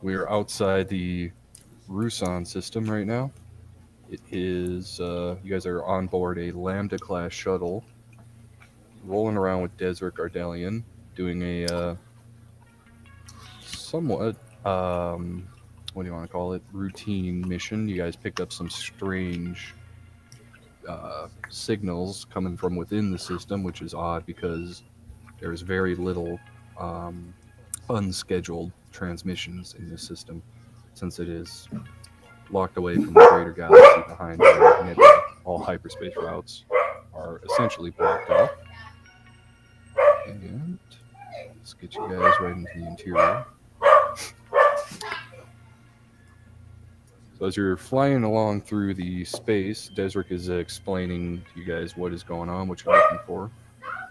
We're outside the Rusan system right now. It is, you guys are on board a Lambda class shuttle, rolling around with Desert Gardelian, doing a somewhat, what do you want to call it, routine mission. You guys picked up some strange signals coming from within the system, which is odd because there's very little um, unscheduled transmissions in this system, since it is locked away from the greater galaxy behind the nebula. All hyperspace routes are essentially blocked off. And let's get you guys right into the interior. So as you're flying along through the space, Desric is explaining to you guys what is going on, what you're looking for.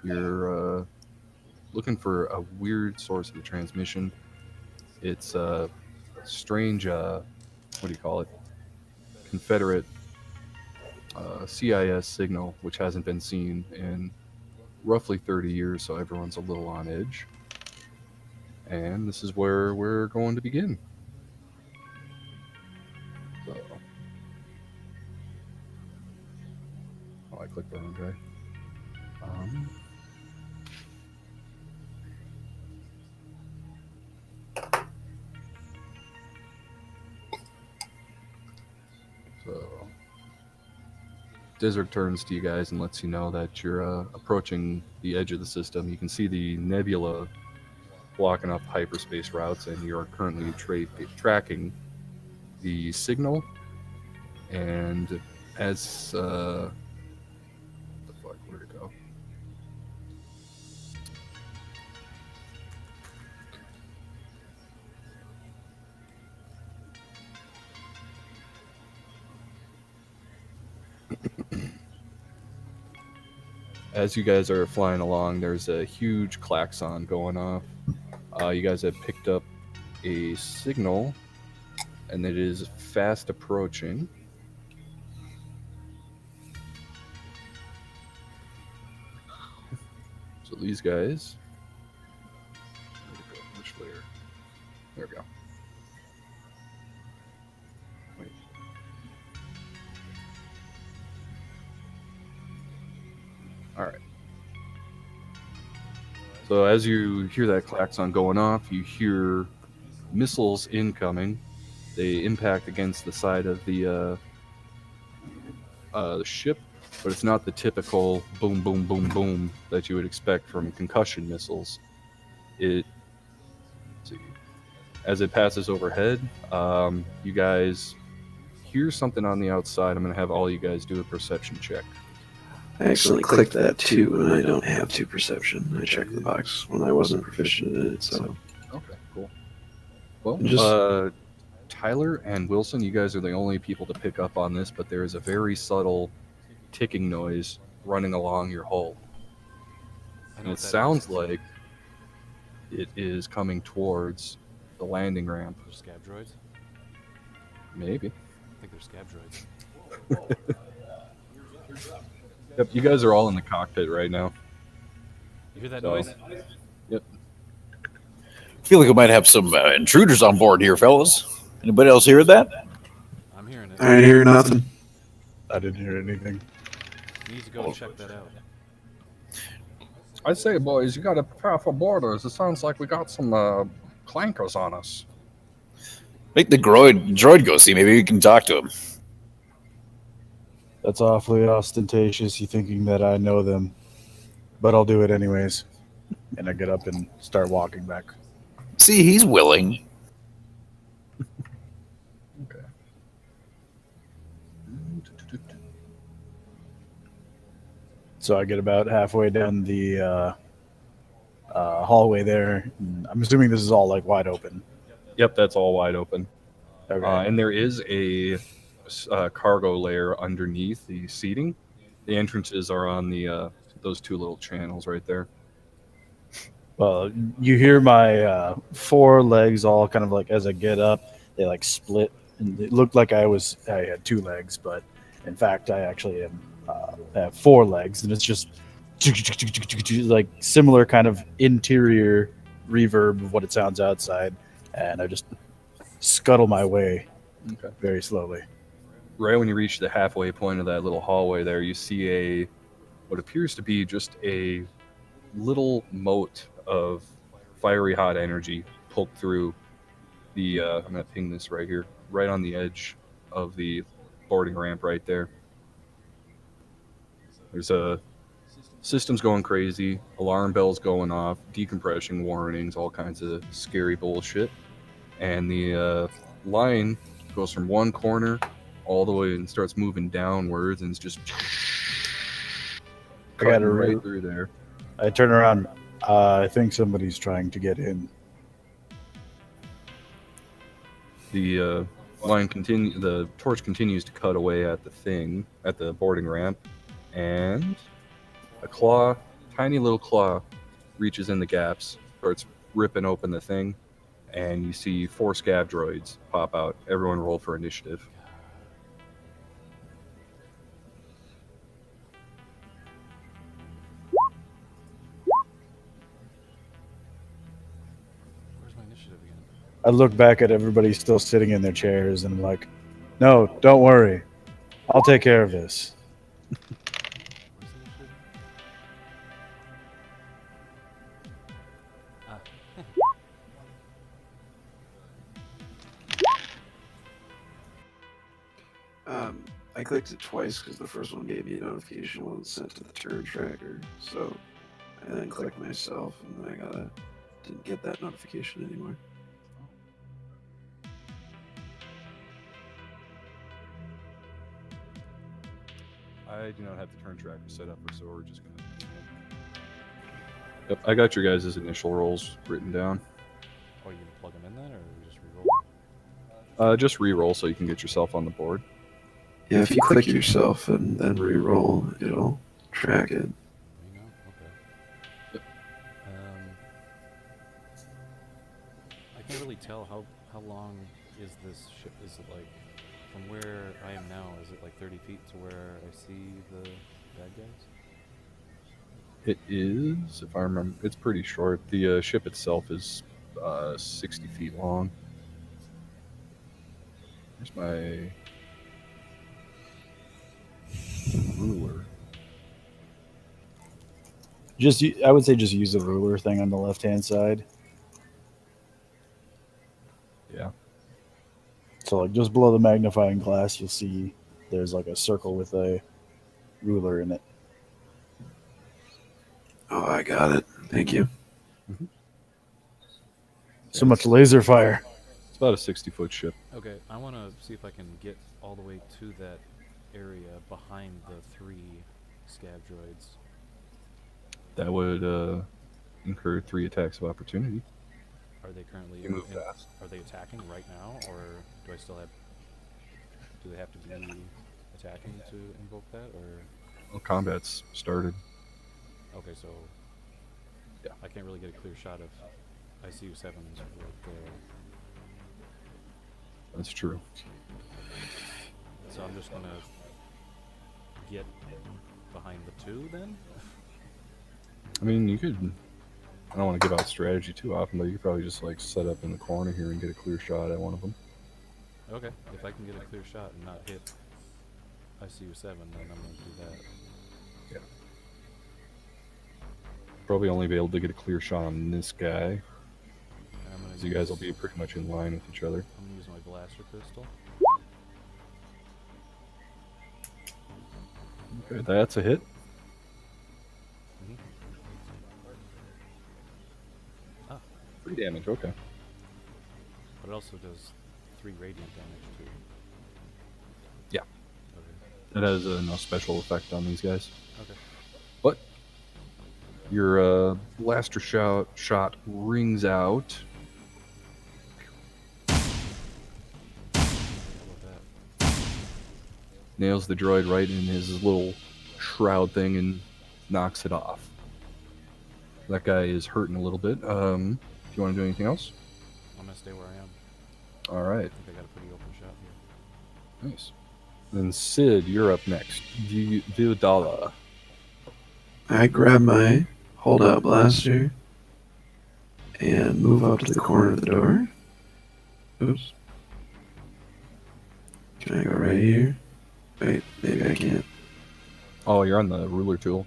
You're looking for a weird source of the transmission. It's a strange, what do you call it? Confederate CIS signal, which hasn't been seen in roughly 30 years, so everyone's a little on edge. And this is where we're going to begin. So, oh, I clicked the wrong guy. So, Desert turns to you guys and lets you know that you're approaching the edge of the system. You can see the nebula blocking off hyperspace routes, and you're currently tracking the signal. And as what the fuck, where'd it go? As you guys are flying along, there's a huge klaxon going off. You guys have picked up a signal, and it is fast approaching. So these guys, which layer? There we go. Wait. All right. So as you hear that klaxon going off, you hear missiles incoming. They impact against the side of the ship, but it's not the typical boom, boom, boom, boom that you would expect from concussion missiles. Let's see, as it passes overhead, you guys hear something on the outside. I'm going to have all you guys do a perception check. I accidentally clicked that too, and I don't have 2 perception. I checked the box when I wasn't proficient in it, so. Okay, cool. Well, Tyler and Wilson, you guys are the only people to pick up on this, but there is a very subtle ticking noise running along your hull. And it sounds like it is coming towards the landing ramp. They're scab droids? Maybe. I think they're scab droids. Yep, you guys are all in the cockpit right now. You hear that noise? Yep. I feel like we might have some intruders on board here, fellas. Anybody else hear that? I'm hearing it. I didn't hear nothing. I didn't hear anything. You need to go and check that out. I say, boys, you got to prepare for borders. It sounds like we got some clankers on us. Make the droid go see. Maybe we can talk to him. That's awfully ostentatious, you thinking that I know them. But I'll do it anyways. And I get up and start walking back. See, he's willing. Okay. So I get about halfway down the hallway there. I'm assuming this is all like wide open. Yep, that's all wide open. Okay. And there is a cargo layer underneath the seating. The entrances are on the those 2 little channels right there. Well, you hear my 4 legs all kind of like as I get up, they like split, and it looked like I had 2 legs, but in fact I actually have 4 legs, and it's just like similar kind of interior reverb of what it sounds outside, and I just scuttle my way Okay. very slowly. Right when you reach the halfway point of that little hallway there, you see what appears to be just a little mote of fiery hot energy poke through the I'm gonna ping this right here, right on the edge of the boarding ramp right there. There's a system's going crazy, alarm bells going off, decompression warnings, all kinds of scary bullshit. And the line goes from one corner all the way and starts moving downwards, and it's just I got cutting a right through there. I turn around. I think somebody's trying to get in. The the torch continues to cut away at the boarding ramp, and a claw, tiny little claw, reaches in the gaps, starts ripping open the thing, and you see 4 scav droids pop out. Everyone roll for initiative. Where's my initiative again? I look back at everybody still sitting in their chairs, and I'm like, "No, don't worry, I'll take care of this." Where's the initiative? Ah. I clicked it twice because the first one gave me a notification when it was sent to the turn tracker. So I then clicked myself, and then I didn't get that notification anymore. I do not have the turn tracker set up, so we're just gonna. Yep, I got your guys' initial rolls written down. Oh, you gonna plug them in then, or we just re-roll? Just re-roll so you can get yourself on the board. Yeah, if you click yourself and then re-roll, it'll track it. Me now? Okay. Yep. I can't really tell how long is this ship. Is it like from where I am now? Is it like 30 feet to where I see the bad guys? It is, if I remember, it's pretty short. The ship itself is 60 feet long. Here's my ruler. I would say just use the ruler thing on the left-hand side. Yeah. So like just below the magnifying glass, you'll see there's like a circle with a ruler in it. Oh, I got it. Thank you. So much laser fire. It's about a 60-foot ship. Okay, I want to see if I can get all the way to that area behind the 3 scav droids. That would incur 3 attacks of opportunity. Are they currently You move fast. Are they attacking right now, or do I still have? Do they have to be attacking to invoke that, or? Well, combat's started. Okay, so Yeah. I can't really get a clear shot of ICU-7s right there. That's true. So I'm just gonna get behind the 2 then. I mean, you could. I don't want to give out strategy too often, but you could probably just like set up in the corner here and get a clear shot at one of them. Okay, if I can get a clear shot and not hit ICU-7, then I'm gonna do that. Yeah. Probably only be able to get a clear shot on this guy, And I'm gonna because you guys will be pretty much in line with each other. I'm gonna use my blaster pistol. Okay, that's a hit. Mhm. Ah, 3 damage. Okay. but it also does 3 radiant damage too. Yeah. Okay. It has no special effect on these guys. Okay. But your blaster shot rings out. How about that? Nails the droid right in his little shroud thing and knocks it off. That guy is hurting a little bit. Do you want to do anything else? I'm gonna stay where I am. All right. I think I got a pretty open shot here. Nice. Then Sid, you're up next. Viudala. I grab my holdout blaster and move up to the corner of the door. Oops. Can I go right here? Wait, maybe I can't. Oh, you're on the ruler tool.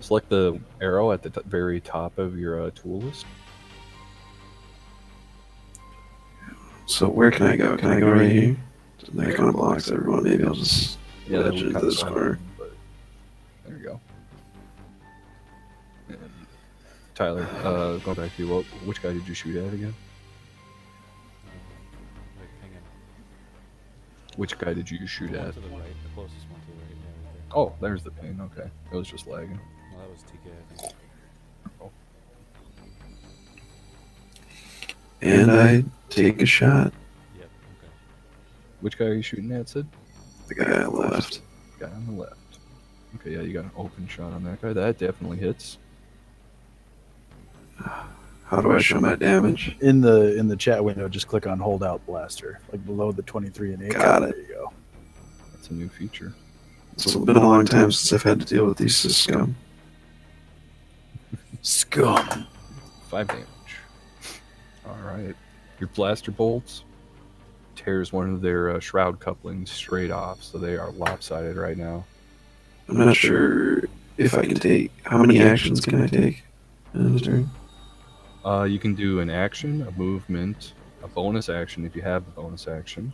Select the arrow at the very top of your tool list. So where can I go? Can I go right here? That kind of blocks everyone. Maybe I'll just Yeah, that wedge would into kind of this blend corner. in, but there you go. And Tyler, going back to you, which guy did you shoot at again? Like, hang on. Which guy did you shoot One at? to the right, the closest one to the right. Yeah, right there. Oh, there's the ping. Okay, it was just lagging. No, that was TK, I think. And I take a shot. Yep. Okay. Which guy are you shooting at, Sid? The guy on the left. Guy on the left. Okay, yeah, you got an open shot on that guy. That definitely hits. How do I show my damage? In the chat window, just click on hold out blaster, like below the 23 and 8. Got it. There you go. That's a new feature. It's been a long time since I've had to deal with these scum. Scum. 5 damage. Alright. Your blaster bolts tears one of their shroud couplings straight off, so they are lopsided right now. I'm not sure if I can take. How many actions can I take in this turn? You can do an action, a movement, a bonus action if you have the bonus action,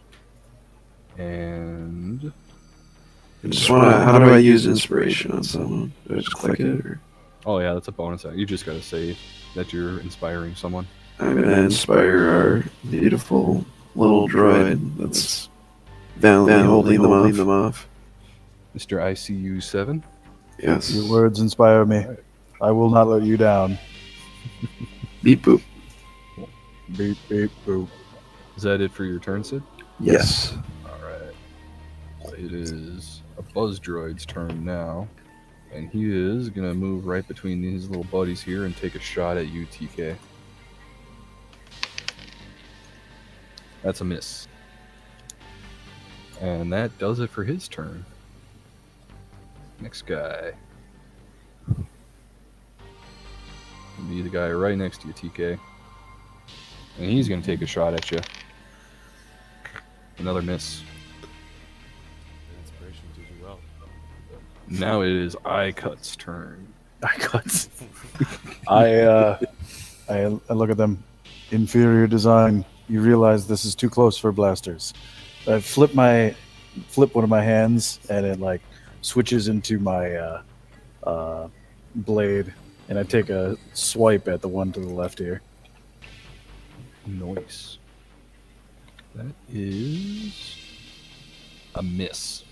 and I just want to. How do I use inspiration on someone? Do I just click it? Or? oh yeah, that's a bonus action. You just gotta say that you're inspiring someone. I'm going to inspire our beautiful little droid that's valiantly holding them off. Mr. ICU-7. Yes. Your words inspire me. I will not let you down. Beep boop. Beep beep boop. Is that it for your turn, Sid? Yes. Alright. So it is a buzz droid's turn now. And he is going to move right between these little buddies here and take a shot at you, TK. That's a miss. And that does it for his turn. Next guy. Be the guy right next to you, TK. And he's going to take a shot at you. Another miss. The inspiration did you well. Now it is iCut's turn. I got. I look at them. Inferior design. You realize this is too close for blasters. I flip one of my hands, and it like switches into my blade, and I take a swipe at the one to the left here. Nice. That is a miss.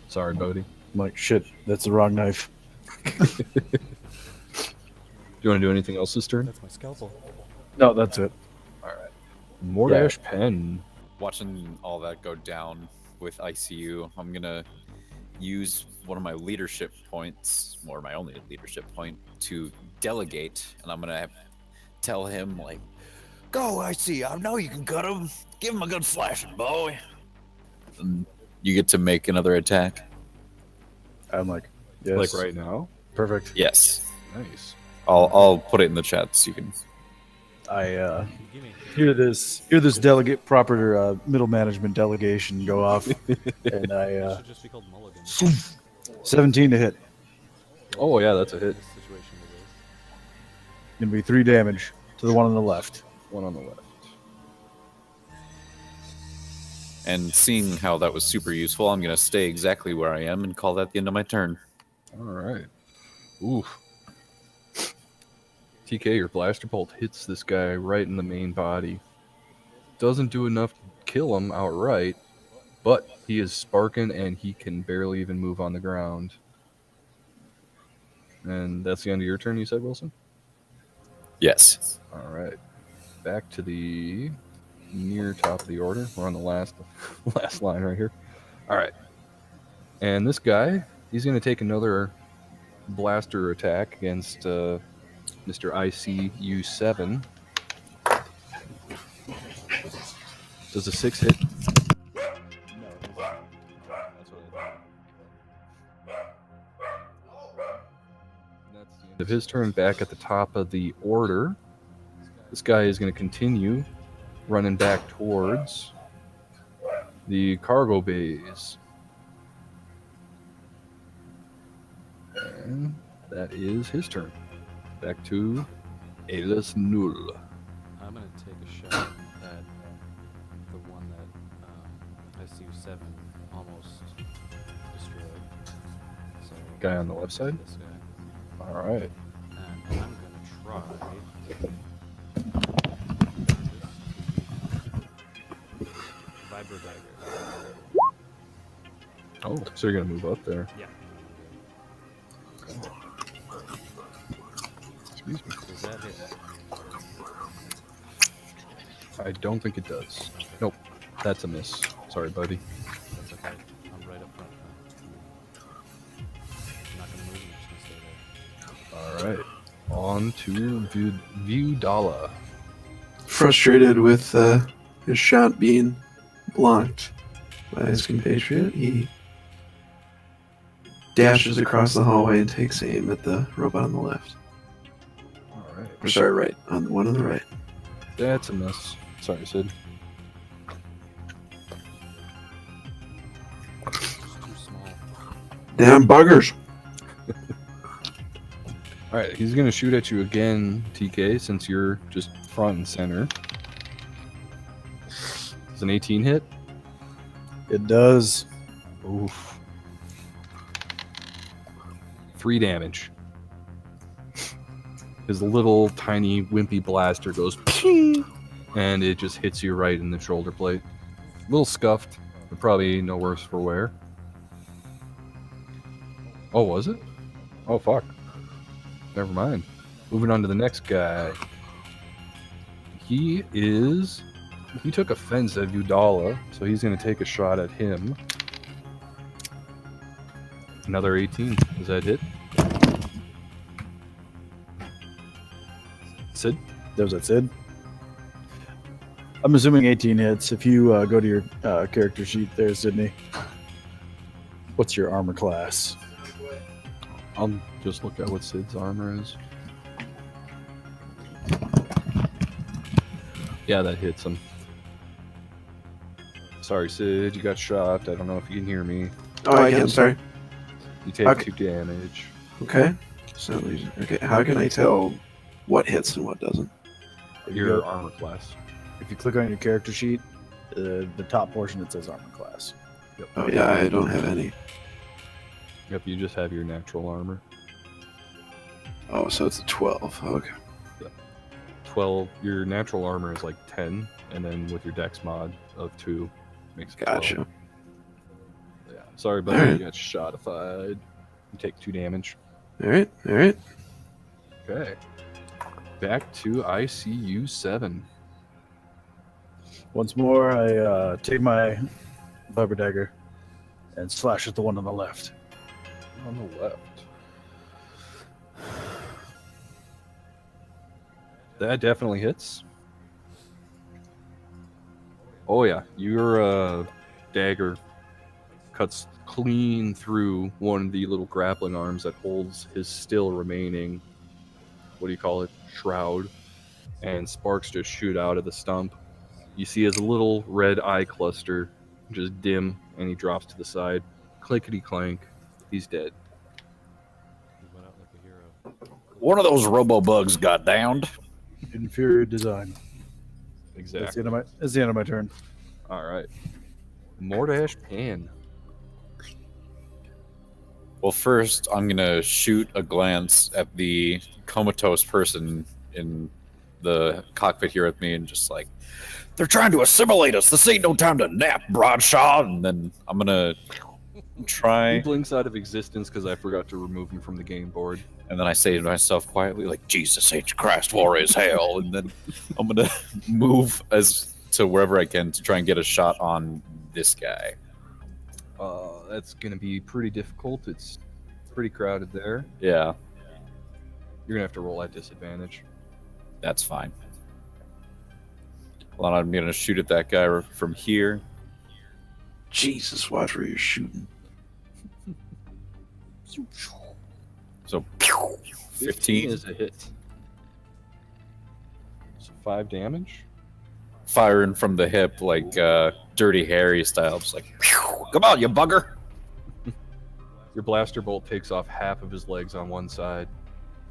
Sorry, Bodhi. I'm like, shit, that's the wrong knife. Do you want to do anything else this turn? That's my scalpel. No, that's it. Mordash Pen. Watching all that go down with ICU, I'm gonna use one of my leadership points, or my only leadership point, to delegate, and I'm gonna tell him like, "Go, ICU! I know you can cut him. Give him a good slashing, boy." And you get to make another attack. I'm like, yes. Like right now? Perfect. Yes, Nice. I'll put it in the chat so you can. I Gimme. hear this delegate proper middle management delegation go off, and It I should just be called Mulligan. 17 to hit. Oh, yeah, that's a hit. This situation it is. Gonna be 3 damage to the one on the left. One on the left. And seeing how that was super useful, I'm gonna stay exactly where I am and call that the end of my turn. All right. Oof. TK, your blaster bolt hits this guy right in the main body. Doesn't do enough to kill him outright, but he is sparking and he can barely even move on the ground. And that's the end of your turn, you said, Wilson? Yes. All right. Back to the near top of the order. We're on the last line right here. All right. And this guy, he's going to take another blaster attack against Mr. ICU-7. Does a 6 hit? That's what I thought. And that's the end of his turn. Back at the top of the order. This guy is going to continue running back towards the cargo bays. And that is his turn. Back to Elis Null. I'm gonna take a shot at the one that SU-7 almost destroyed. So Guy on the left side? this guy, All right. and I'm gonna try. Vibro dagger. Oh, so you're gonna move up there. Yeah. Excuse me. Does that hit? I don't think it does. Nope. That's a miss. Sorry, buddy. That's okay. I'm right up front now. I'm not gonna move. I'm just gonna stay there. All right. On to Viudala. Frustrated with his shot being blocked by his compatriot, he dashes across the hallway and takes aim at the robot on the left. All right. Or sorry, right. On the one on the right. That's a miss. Sorry, Sid. It's too small. Damn buggers! All right. He's gonna shoot at you again, TK, since you're just front and center. Does an 18 hit? It does. Oof. 3 damage. His little tiny wimpy blaster goes ping, and it just hits you right in the shoulder plate. A little scuffed, but probably no worse for wear. Oh, was it? Oh, fuck. Never mind. Moving on to the next guy. He took offense at Udala, so he's going to take a shot at him. Another 18. Does that hit? Sid? That was it, Sid. I'm assuming 18 hits. If you go to your character sheet there, Sydney, what's your armor class? I'll just look at what Sid's armor is. Yeah, that hits him. Sorry, Sid, you got shot. I don't know if you can hear me. Oh, I can. Sorry. You take Okay. 2 damage. Okay. So okay. How can I tell what hits and what doesn't? Your armor class. If you click on your character sheet, the top portion it says armor class. Oh yeah, I don't have any. Yep, you just have your natural armor. Oh, so it's a 12. Okay. 12. Your natural armor is like 10, and then with your dex mod of 2, makes it 12. Gotcha. Yeah. Sorry, buddy, Alright. you got shotified. You take 2 damage. All right. All right. Okay. Back to ICU 7. Once more, I take my vibro dagger and slash at the one on the left. On the left. That definitely hits. Oh yeah, your dagger cuts clean through one of the little grappling arms that holds his still remaining, what do you call it, shroud, and sparks just shoot out of the stump. You see his little red eye cluster just dim, and he drops to the side. Clickety clank, he's dead. He went out like a hero. One of those robo bugs got downed. Inferior design. Exactly. That's the end of my turn. All right. Mordash Pan. Well, first I'm gonna shoot a glance at the comatose person in the cockpit here with me, and just like, they're trying to assimilate us. This ain't no time to nap, Broadshaw. And then I'm gonna He try, blinks out of existence because I forgot to remove him from the game board. and then I say to myself quietly, like, Jesus H. Christ, war is hell. And then I'm gonna move as to wherever I can to try and get a shot on this guy. That's going to be pretty difficult. It's pretty crowded there. Yeah, You're going to have to roll at disadvantage. that's fine. Well, I'm gonna shoot at that guy from here. Jesus, watch where you're shooting. So 15 15, is a hit. So 5 damage. firing from the hip, like Dirty Harry style, just like, "Phew, come on, you bugger!" Your blaster bolt takes off half of his legs on one side.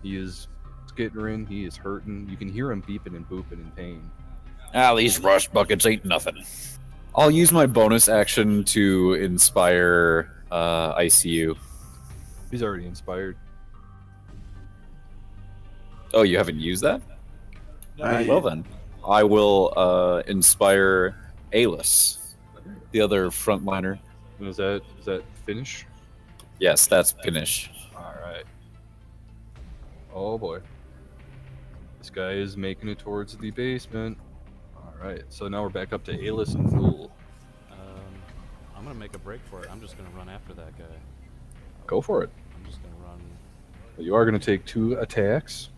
He is skittering. He is hurting. You can hear him beeping and booping in pain. Ah, these rust buckets ain't nothing. I'll use my bonus action to inspire ICU. He's already inspired. Oh, you haven't used that? I- Well then, I will inspire Alis, the other frontliner. And is that finish? Yes, that's finish. All right. Oh boy. This guy is making it towards the basement. All right. So now we're back up to Alis and Fool. I'm gonna make a break for it. I'm just gonna run after that guy. Go for it. I'm just gonna run. But you are going to take 2 attacks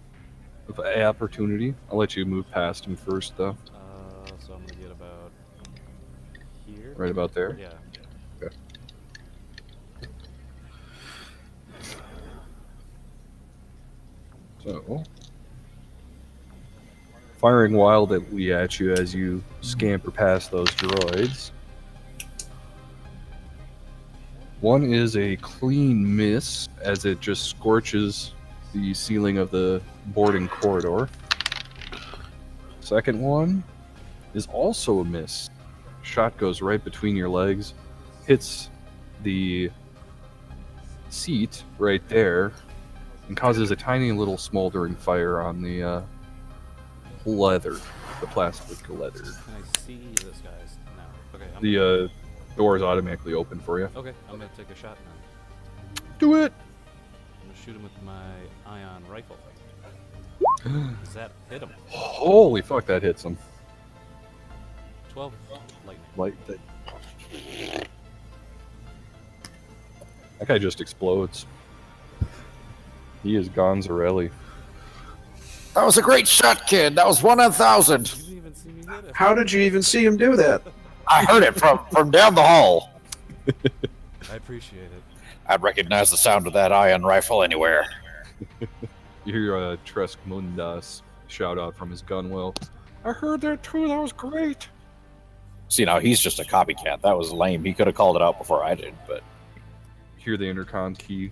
with an opportunity. I'll let you move past him first, though. So I'm gonna get about here. Right about there. Yeah. Okay. So, firing wildly at you as you scamper past those droids. One is a clean miss as it just scorches the ceiling of the boarding corridor. Second one is also a miss. Shot goes right between your legs, hits the seat right there, and causes a tiny little smoldering fire on the leather, the plastic leather. Can I see this guy's now? Okay. The door is automatically open for you. Okay. I'm gonna take a shot now. Do it! I'm gonna shoot him with my ion rifle. Does that hit him? Holy fuck, that hits him. 12 lightning. Like that. That guy just explodes. He is Gonzarelli. That was a great shot, kid. That was 1 in 1,000. You didn't even see me hit it. How did you even see him do that? I heard it from down the hall. I appreciate it. I'd recognize the sound of that ion rifle anywhere. You hear Tresk Mundas shout out from his gun well. I heard that too, that was great. See, now he's just a copycat. That was lame. He could have called it out before I did, but You hear the intercom key.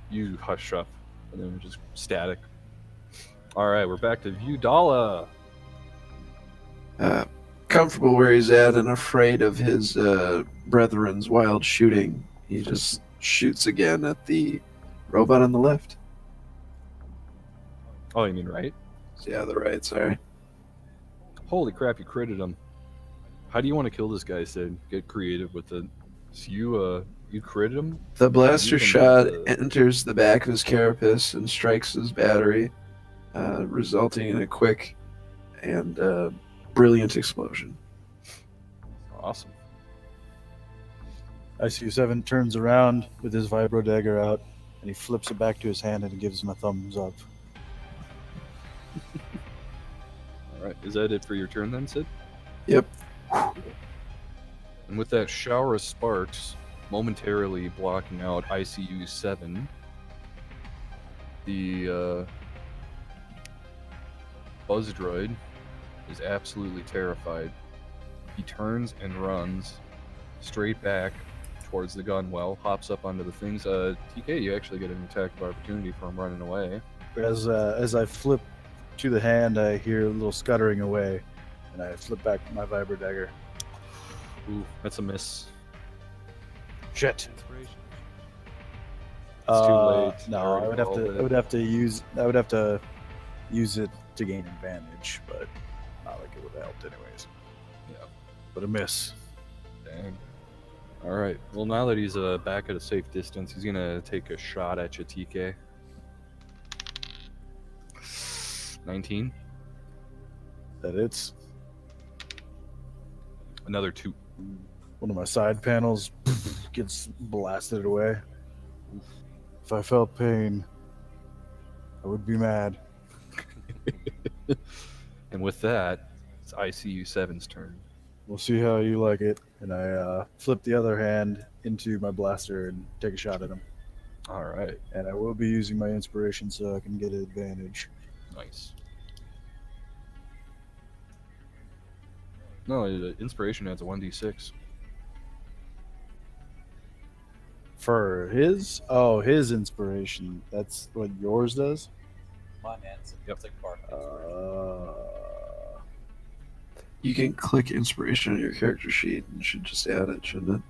You hush up, and then just static. Alright, we're back to Viewdala. Comfortable where he's at and afraid of his brethren's wild shooting, he just shoots again at the robot on the left. Oh, you mean right? Yeah, the right, sorry. Holy crap, you critted him. How do you want to kill this guy, Sid? Get creative with it. So you critted him? The blaster You can shot make the- enters the back of his carapace and strikes his battery, resulting in a quick and brilliant explosion. Awesome. ICU-7 turns around with his vibro dagger out, and he flips it back to his hand and gives him a thumbs up. Alright, is that it for your turn then, Sid? Yep. And with that shower of sparks momentarily blocking out ICU-7, the Buzz Droid is absolutely terrified. He turns and runs straight back towards the gun well, hops up onto the things. TK, you actually get an attack of opportunity from running away. As I flip to the hand, I hear a little scuttering away, and I flip back my vibro dagger. Ooh, that's a miss. Shit. Inspiration. It's too late. I No, already I would have called to. it. I would have to use it to gain advantage, but not like it would have helped anyways. Yeah. But a miss. Dang. All right. Well, now that he's back at a safe distance, he's gonna take a shot at you, TK. 19. That it's Another 2. one of my side panels gets blasted away. If I felt pain, I would be mad. And with that, it's ICU-7's turn. We'll see how you like it. And I flip the other hand into my blaster and take a shot at him. All right. And I will be using my inspiration so I can get an advantage. Nice. No, inspiration adds a 1d6. For his inspiration. That's what yours does. Mine ends. Yep. It's like bark. You can click inspiration on your character sheet and should just add it, shouldn't it?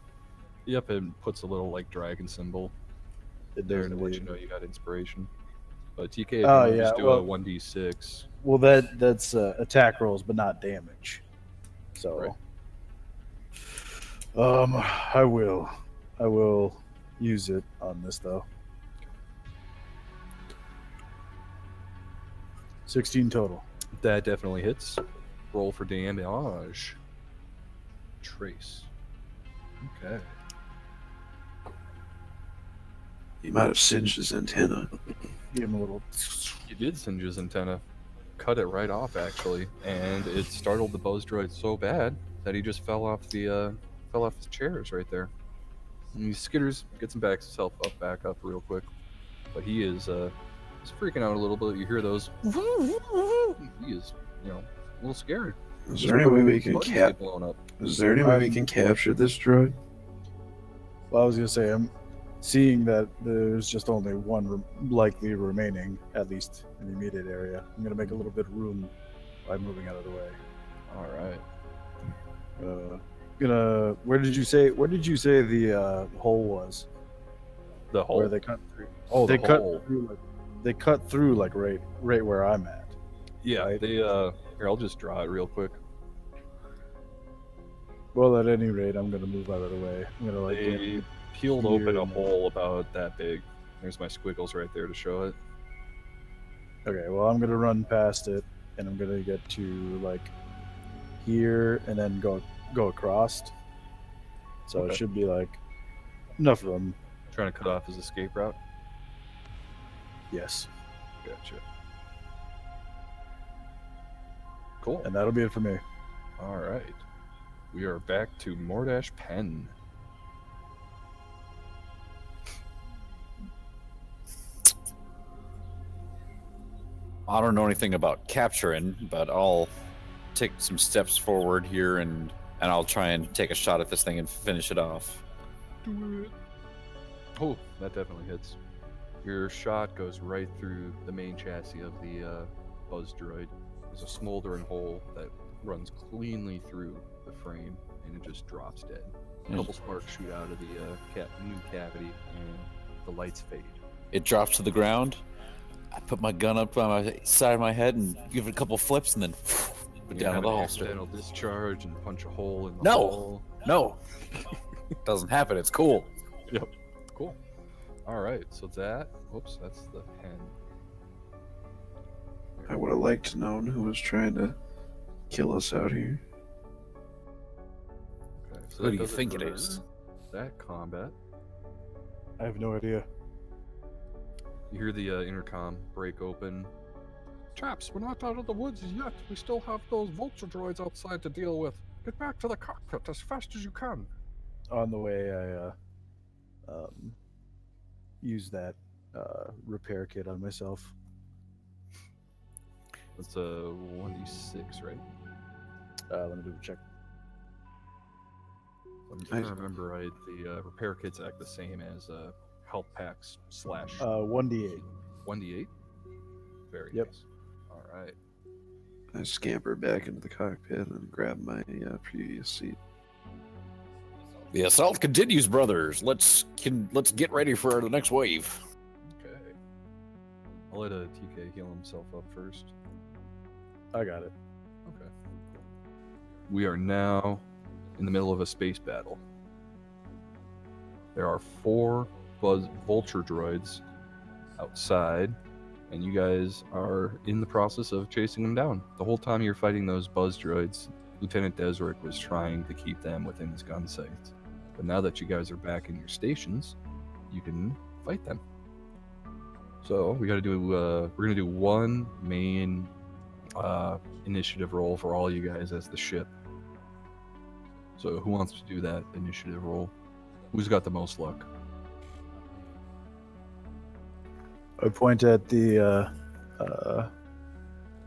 Yep, it puts a little like dragon symbol It there does to let you indeed. know you got inspiration. But TK, if you Oh, want to yeah, just do well- a 1d6. Well, that's attack rolls, but not damage. So, I will use it on this though. 16 total. That definitely hits. Roll for damage. Trace. Okay. You might have singed his antenna. Give him a little. You did singe his antenna. Cut it right off, actually, and it startled the buzz droid so bad that he just fell off his chairs right there. And he skitters, gets him back up real quick, but he is he's freaking out a little bit. You hear those? He is, a little scared. Is there any way we can Buttons get blown up. Is there any way we can capture this droid? Well, I was gonna say, I'm seeing that there's just only one likely remaining, at least in the immediate area. I'm gonna make a little bit of room by moving out of the way. All right. Where did you say the hole was? The hole. Where they cut through? Oh, the they cut hole. through. They cut through like right where I'm at. Yeah. right? They here, I'll just draw it real quick. Well, at any rate, I'm gonna move out of the way. I'm gonna like. They peeled open a here. hole about that big. There's my squiggles right there to show it. Okay, well, I'm gonna run past it, and I'm gonna get to like here, and then go across. So Okay. it should be like enough room. Trying to cut off his escape route. Yes, Gotcha. Cool. and that'll be it for me. All right. We are back to Mordash Pen. I don't know anything about capturing, but I'll take some steps forward here and I'll try and take a shot at this thing and finish it off. Do it. Oh, that definitely hits. Your shot goes right through the main chassis of the buzz droid. There's a smoldering hole that runs cleanly through the frame, and it just drops dead. A couple sparks shoot out of the new cavity, and the lights fade. It drops to the ground. I put my gun up on my side of my head and give it a couple flips and then put You down have with the an holster. accidental discharge and punch a hole in the No! wall. No, doesn't happen. It's cool. Cool. All right, so that's the pen. I would have liked to know who was trying to kill us out here. Okay, so Who that do you does think it for is? That combat. I have no idea. You hear the intercom break open. Chaps, we're not out of the woods yet. We still have those vulture droids outside to deal with. Get back to the cockpit as fast as you can. On the way, I use that repair kit on myself. That's a 1d6, right? Let me do a check. If I remember right, the repair kits act the same as health packs / 1d8. 1d8. Very Yep. nice. All right. I scamper back into the cockpit and grab my previous seat. The assault continues, brothers. Let's get ready for the next wave. Okay. I'll let TK heal himself up first. I got it. Okay. We are now in the middle of a space battle. There are 4 vulture droids outside, and you guys are in the process of chasing them down. The whole time you're fighting those buzz droids, Lieutenant Desrick was trying to keep them within his gun sight. But now that you guys are back in your stations, you can fight them. So we're gonna do one main initiative roll for all you guys as the ship. So who wants to do that initiative roll? Who's got the most luck? I point at the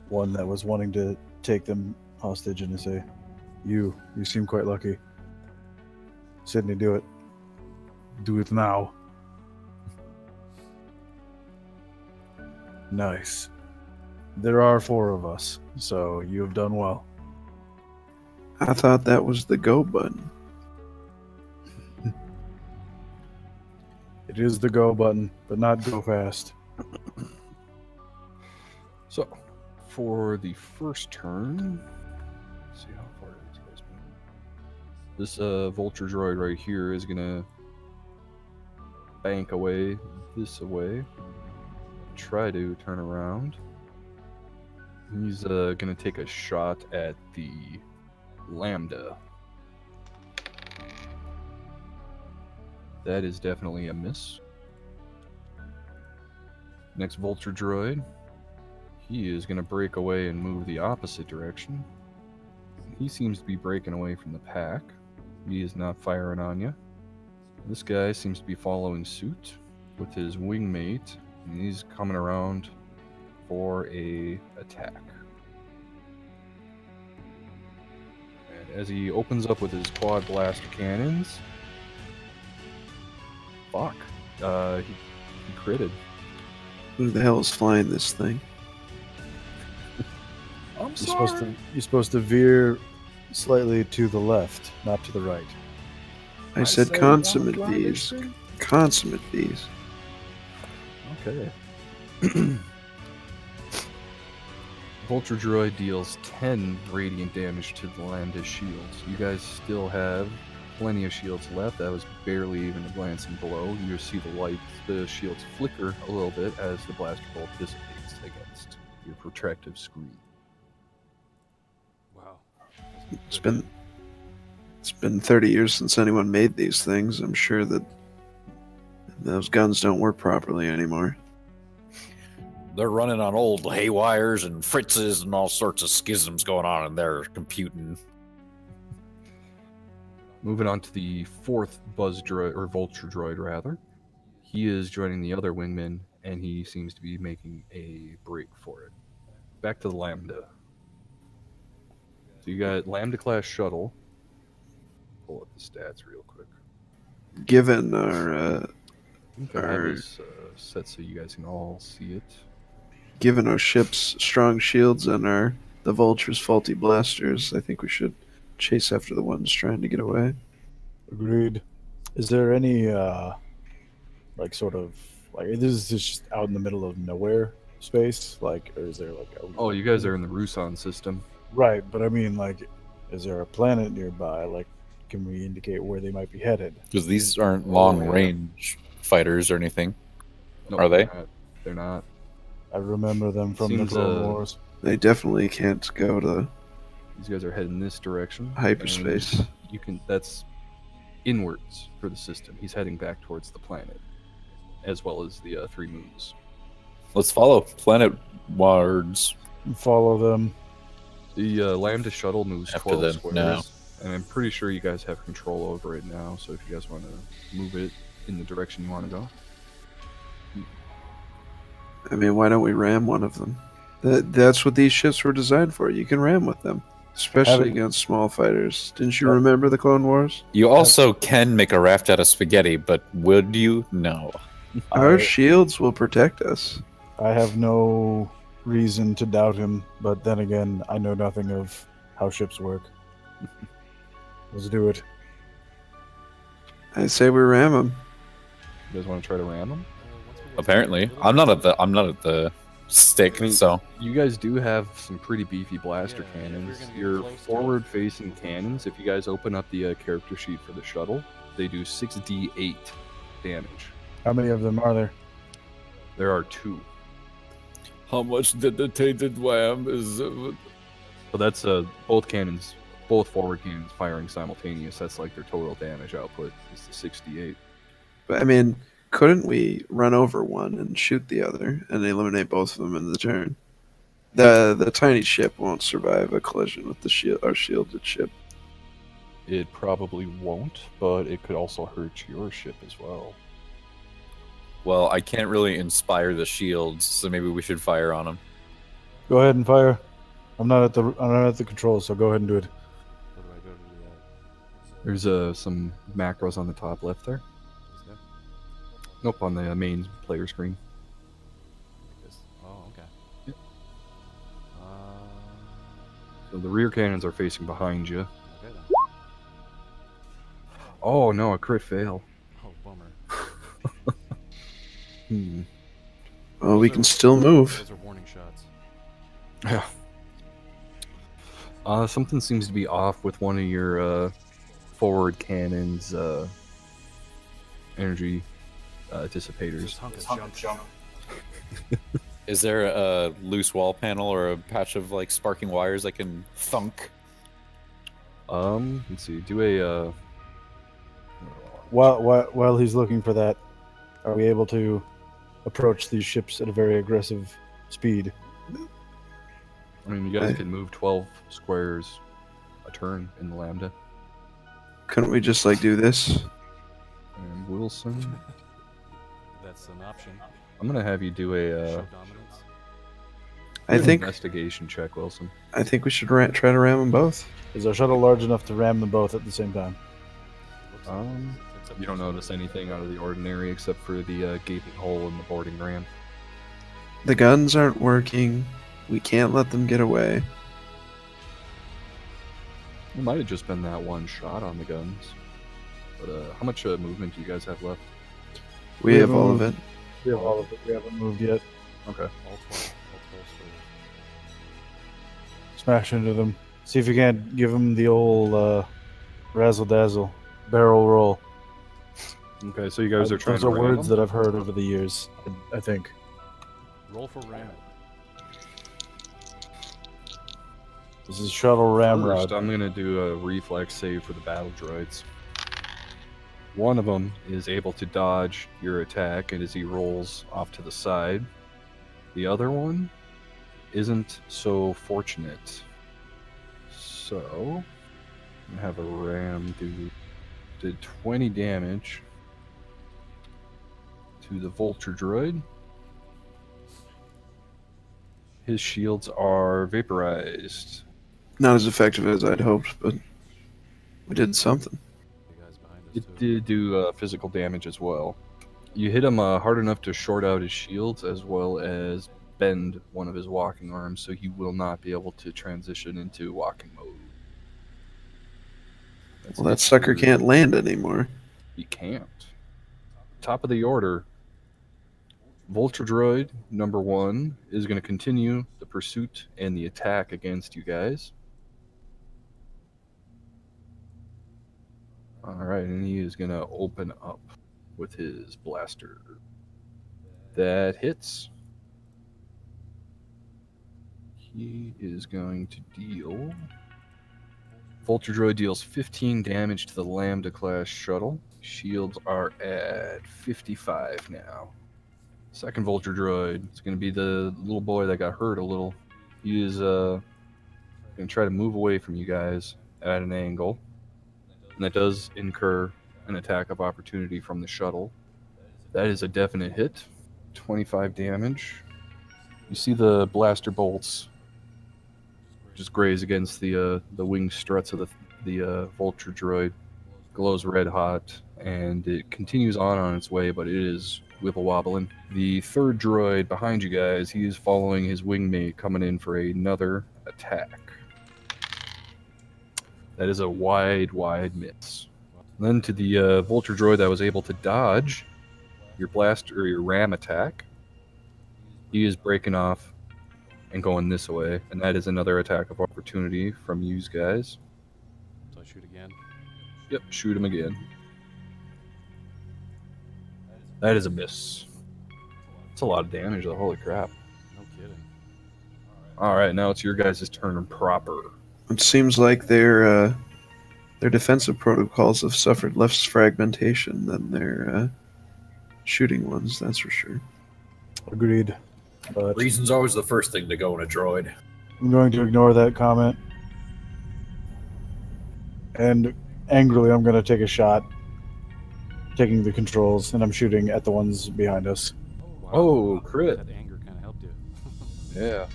one that was wanting to take them hostage and I say, You seem quite lucky. Sydney, do it. Do it now. Nice. There are 4 of us, so you have done well. I thought that was the go button. It is the go button, but not go fast. So, for the first turn, let's see how far these guys move. This vulture droid right here is gonna bank away this away. Try to turn around. He's gonna take a shot at the Lambda. That is definitely a miss. Next vulture droid. He is going to break away and move the opposite direction. He seems to be breaking away from the pack. He is not firing on you. This guy seems to be following suit with his wingmate, and he's coming around for a attack. And as he opens up with his quad blaster cannons, fuck, he critted. Who the hell is flying this thing? I'm You're supposed to veer slightly to the left, not to the right. I said consummate bees. Consummate bees. Okay. Vulture Droid deals 10 radiant damage to the Lambda shields. You guys still have plenty of shields left. That was barely even a glancing blow. You see the light, the shields flicker a little bit as the blaster bolt dissipates against your protective screen. Wow. It's been 30 years since anyone made these things. I'm sure that those guns don't work properly anymore. They're running on old haywires and fritzes and all sorts of schisms going on in their computing. Moving on to the fourth buzz droid, or vulture droid rather. He is joining the other wingman, and he seems to be making a break for it. Back to the Lambda. So you got Lambda class shuttle. Pull up the stats real quick. Given our I think I have this set so you guys can all see it. given our ship's strong shields and the vulture's faulty blasters, I think we should chase after the ones trying to get away. Agreed. Is there any sort of this is just out in the middle of nowhere space, or is there Oh, you guys are in the Rusan system. right? But I mean, is there a planet nearby? Can we indicate where they might be headed? Because these aren't long-range fighters or anything. No, Are they? They're not. I remember them from Seems, the Clone Wars. They definitely can't go to These guys are heading this direction. hyperspace. and You can. That's inwards for the system. He's heading back towards the planet, as well as the 3 moons. Let's follow planet wards. Follow them. The Lambda shuttle moves After 12 them squares, now. and I'm pretty sure you guys have control over it now. So if you guys want to move it in the direction you want to go, I mean, why don't we ram one of them? That's what these ships were designed for. You can ram with them, especially Having- against small fighters. Didn't you remember the Clone Wars? You also can make a raft out of spaghetti, but would you? No. Our I- shields will protect us. I have no reason to doubt him, but then again, I know nothing of how ships work. Let's do it. I say we ram them. you guys want to try to ram them? Apparently, I'm not at the stick, I mean, so You guys do have some pretty beefy blaster Yeah, if you're cannons. gonna be Your close to it. forward-facing cannons, if you guys open up the character sheet for the shuttle, they do 6d8 damage. How many of them are there? There are 2. how much did the tainted wham is? So that's both cannons, both forward cannons firing simultaneous. That's like their total damage output is the 68. But I mean, couldn't we run over one and shoot the other and eliminate both of them in the turn? The tiny ship won't survive a collision with our shielded ship. It probably won't, but it could also hurt your ship as well. Well, I can't really inspire the shields, so maybe we should fire on them. Go ahead and fire. I'm not at the controls, so go ahead and do it. What do I There's some macros on the top left there. Is there? Nope, on the main player screen. Like this? Oh, okay. Yep. Uh, So the rear cannons are facing behind you. okay then. Oh no, a crit fail. Oh, bummer. Well, we Those can are- still move. Those are warning shots. Yeah. Something seems to be off with one of your forward cannons' energy dissipators. Just hunk of junk. Is there a loose wall panel or a patch of like sparking wires I can thunk? Let's see. Do a While he's looking for that, are we able to approach these ships at a very aggressive speed? I mean, you guys can move 12 squares a turn in the Lambda. Couldn't we just like do this? And Wilson, That's an option. I'm gonna have you do a Show dominance. I think investigation check, Wilson. we should try to ram them both. Is our shuttle large enough to ram them both at the same time? Looks like except You don't for- notice anything out of the ordinary except for the gaping hole in the boarding ram. The guns aren't working. We can't let them get away. It might have just been that one shot on the guns. But how much movement do you guys have left? We have all of it. We have all of it. We haven't moved yet. Okay. All 12 squares. Smash into them. See if you can't give them the old razzle dazzle barrel roll. Okay, so you guys are trying Those to are ram words them? that I've heard over the years. I think. Roll for ram. This is shuttle ramrod. First, I'm gonna do a reflex save for the battle droids. One of them is able to dodge your attack, and as he rolls off to the side, the other one isn't so fortunate. So, I'm gonna have a ram did 20 damage to the vulture droid. His shields are vaporized. Not as effective as I'd hoped, but we did something. The guys behind us It too. did do physical damage as well. You hit him hard enough to short out his shields as well as bend one of his walking arms, so he will not be able to transition into walking mode. Well, that sucker can't land anymore. He can't. Top of the order. Vulture Droid number 1 is going to continue the pursuit and the attack against you guys. Alright, and he is going to open up with his blaster. That hits. He is going to deal... Vulture Droid deals 15 damage to the Lambda class shuttle. Shields are at 55 now. Second Vulture Droid is going to be the little boy that got hurt a little. He is going to try to move away from you guys at an angle. And that does incur an attack of opportunity from the shuttle. That is a definite hit. 25 damage. You see the blaster bolts just graze against the wing struts of the Vulture Droid. Glows red hot, and it continues on its way, but it is wibble wobbling. The third droid behind you guys, he is following his wingmate coming in for another attack. That is a wide miss. And then to the Vulture Droid that was able to dodge your blast or your ram attack, he is breaking off and going this way, and that is another attack of opportunity from you guys. So I shoot again. Yep, shoot him again. That is a miss. It's a lot of damage though, holy crap. No kidding. Alright, now it's your guys' turn proper. It seems like their defensive protocols have suffered less fragmentation than their shooting ones, that's for sure. Agreed. But Reason's always the first thing to go in a droid. I'm going to ignore that comment. And angrily, I'm going to take a shot, taking the controls, and I'm shooting at the ones behind us. Wow. Oh, crit. That anger kind of helped you. Yeah.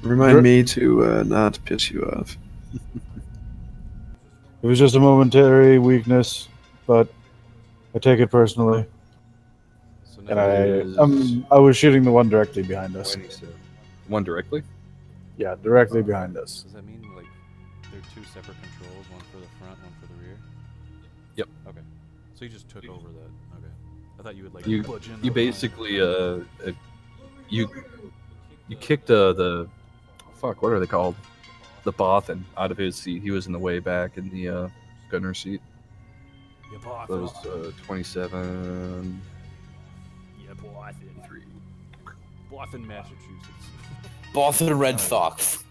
Remind me to not piss you off. It was just a momentary weakness, but I take it personally. So And now I was shooting the one directly behind us. 27. One directly? Yeah, directly behind us. does that mean like they're two separate controls, one for the front, one for the rear? Yep. Okay. So you just took over that. Okay. I thought you would like You budge in you the front. basically you kicked the fuck, what are they called? The Bothan out of his seat. He was in the way back in the gunner seat. Yeah, Bothan. Those 27 Yeah, Bothan. 3. Bothan, Massachusetts. Bothan Red Fox.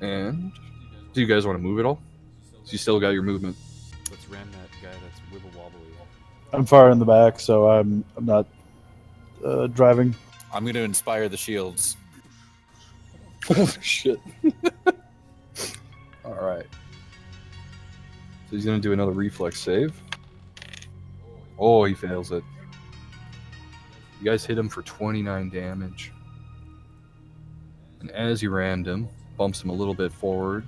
And do you guys want to move at all? So you still got your movement. Let's ram that guy that's wibble wobbly. I'm far in the back, so I'm not driving. I'm going to inspire the shields. Holy shit. Alright. So he's going to do another reflex save. Oh, he fails it. You guys hit him for 29 damage. And as you rammed him, bumps him a little bit forward.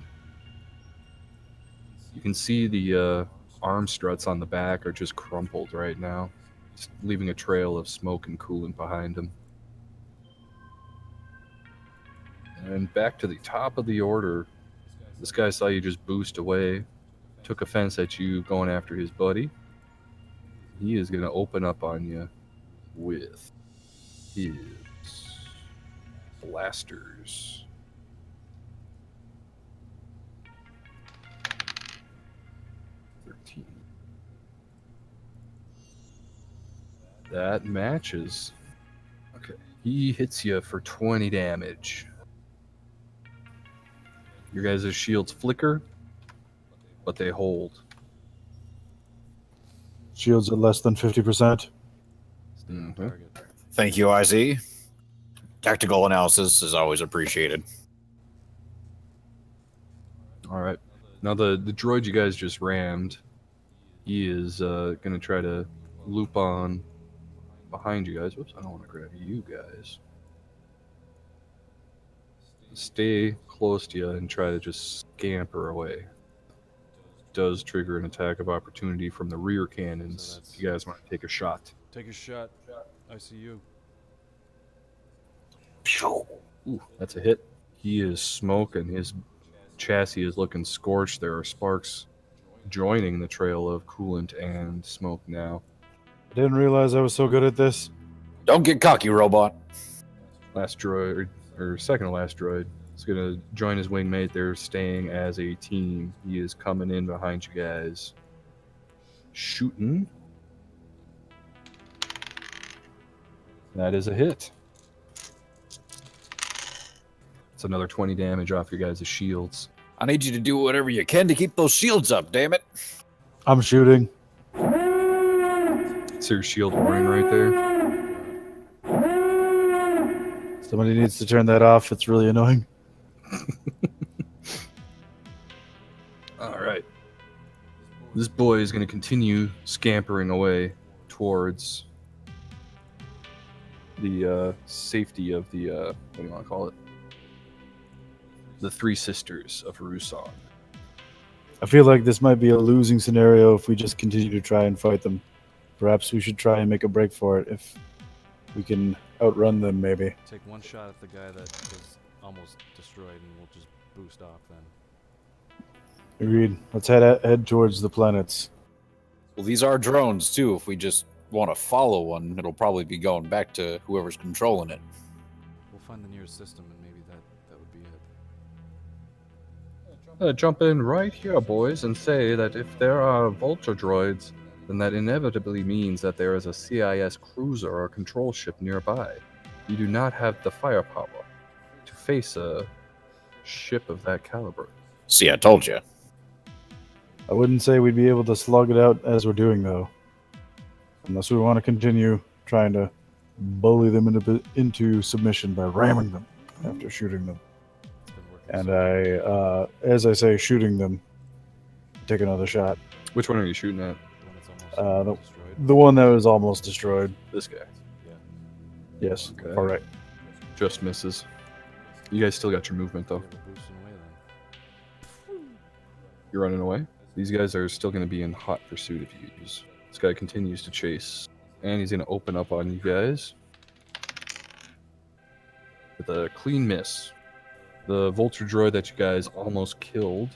You can see the arm struts on the back are just crumpled right now, just leaving a trail of smoke and coolant behind him. And back to the top of the order, this guy saw you just boost away, took offense at you going after his buddy. He is going to open up on you with his blasters. That matches. Okay. He hits you for 20 damage. Your guys' shields flicker, but they hold. Shields at less than 50%. Stay on Mhm. target. Thank you, IZ. Tactical analysis is always appreciated. Alright. Now the droid you guys just rammed, he is going to try to loop on behind you guys. Whoops, I don't want to grab you guys. Stay close to you and try to just scamper away. Does trigger an attack of opportunity from the rear cannons. So that's- If you guys want to take a shot. Take a shot. I see you. Ooh, that's a hit. He is smoking. His chassis is looking scorched. There are sparks joining the trail of coolant and smoke now. I didn't realize I was so good at this. Don't get cocky, robot. Last droid, or second to last droid, is going to join his wingmate. They're staying as a team. He is coming in behind you guys. Shooting. That is a hit. It's another 20 damage off your guys' shields. I need you to do whatever you can to keep those shields up, damn it. I'm shooting. It's your shield warning right there. Somebody needs to turn that off. It's really annoying. All right. This boy is going to continue scampering away towards the safety of the, what do you want to call it? The Three Sisters of Rusan. I feel like this might be a losing scenario if we just continue to try and fight them. Perhaps we should try and make a break for it if we can outrun them, maybe. Take one shot at the guy that is almost destroyed, and we'll just boost off then. Agreed. Let's head towards the planets. Well, these are drones, too. If we just want to follow one, it'll probably be going back to whoever's controlling it. We'll find the nearest system, and maybe that would be it. Jump in right here, boys, and say that if there are vulture droids, then that inevitably means that there is a CIS cruiser or control ship nearby. You do not have the firepower to face a ship of that caliber. See, I told you. I wouldn't say we'd be able to slug it out as we're doing, though. Unless we want to continue trying to bully them into submission by ramming them after shooting them. It's been working. And so as I say, shooting them, take another shot. Which one are you shooting at? the one that's almost the- destroyed. The one that was almost destroyed. This guy. Yes. Okay. All right. Just misses. You guys still got your movement, though. We have a boosting away then. You're running away? These guys are still going to be in hot pursuit of you. This guy continues to chase, and he's going to open up on you guys with a clean miss. The vulture droid that you guys almost killed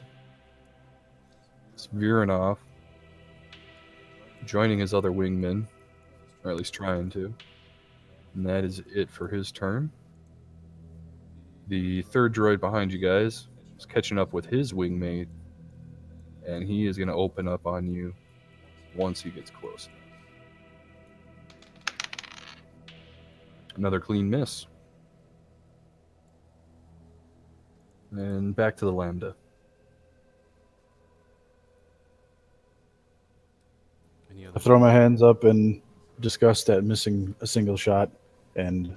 is veering off, joining his other wingmen, or at least trying to. And that is it for his turn. The third droid behind you guys is catching up with his wingmate, and he is going to open up on you once he gets close. Another clean miss. And back to the Lambda. Any I other? throw my hands up in disgust at missing a single shot, and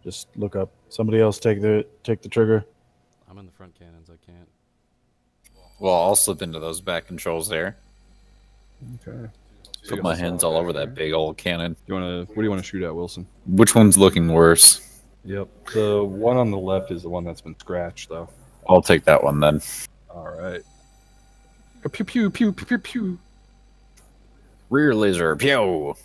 just look up. Somebody else take the trigger. I'm in the front cannons. I can't. Well, I'll slip into those back controls there. Okay. Put my hands all over that big old cannon. What do you want to shoot at, Wilson? Which one's looking worse? Yep. The one on the left is the one that's been scratched, though. I'll take that one then. All right. Pew pew pew pew pew pew. Rear laser, pew!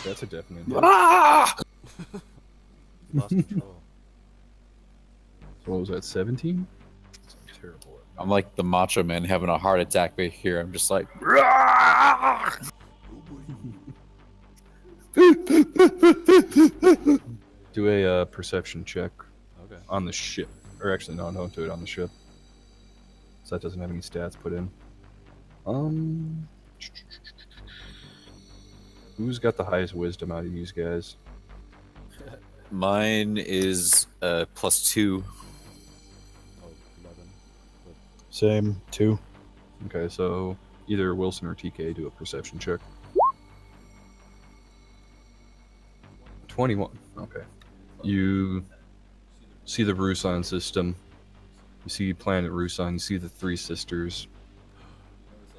That's a definite hit. Ah! Lost control. What was that, 17? Terrible. I'm like the Macho Man having a heart attack back here. I'm just like, "Rah!" Do a perception check Okay. on the ship. Or actually, no, don't do it on the ship. So that doesn't have any stats put in. Who's got the highest wisdom out of these guys? Mine is +2. Oh, 11. But Same 2. Okay, so either Wilson or TK do a perception check. 21. Okay. You see the Rusan system. You see planet Rusan. You see the Three Sisters.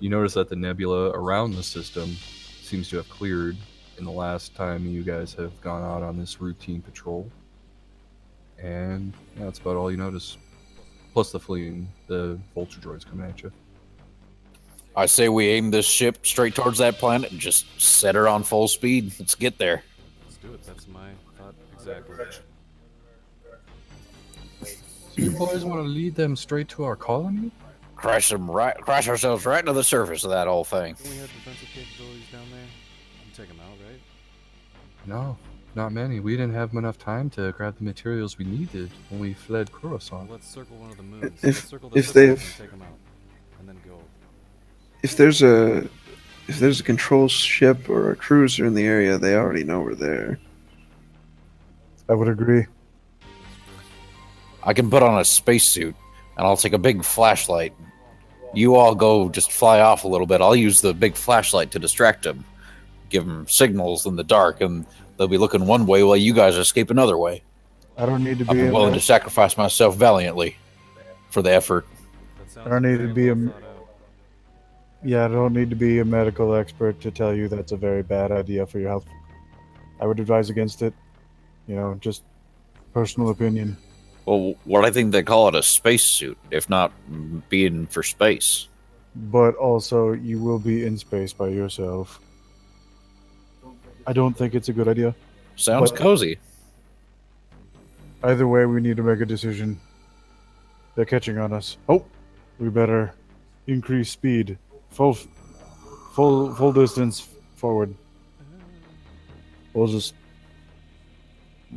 You notice that the nebula around the system seems to have cleared in the last time you guys have gone out on this routine patrol. And yeah, that's about all you notice. Plus the vulture droids coming at you. I say we aim this ship straight towards that planet and just set her on full speed. Let's get there. let's do it. That's my thought exactly. You boys want to lead them straight to our colony? Crash ourselves right to the surface of that whole thing. Don't we have defensive capabilities down there? You can take them out, right? No, not many. We didn't have enough time to grab the materials we needed when we fled Coruscant. Well, let's circle one of the moons. If- Let's circle the if system and they've- take them out, and then go. If there's a control ship or a cruiser in the area, they already know we're there. I would agree. I can put on a spacesuit and I'll take a big flashlight. You all go just fly off a little bit. I'll use the big flashlight to distract them. Give them signals in the dark, and they'll be looking one way while you guys escape another way. I don't need to I'm be. willing to sacrifice myself valiantly for the effort. That sounds I don't need very to be well a- thought out. Yeah, I don't need to be a medical expert to tell you that's a very bad idea for your health. I would advise against it. You know, just personal opinion. Well, what I think they call it a spacesuit, if not being for space. But also, you will be in space by yourself. I don't think it's a good idea. Sounds But- cozy. Either way, we need to make a decision. They're catching on us. Oh, we better increase speed. Full distance forward. We'll just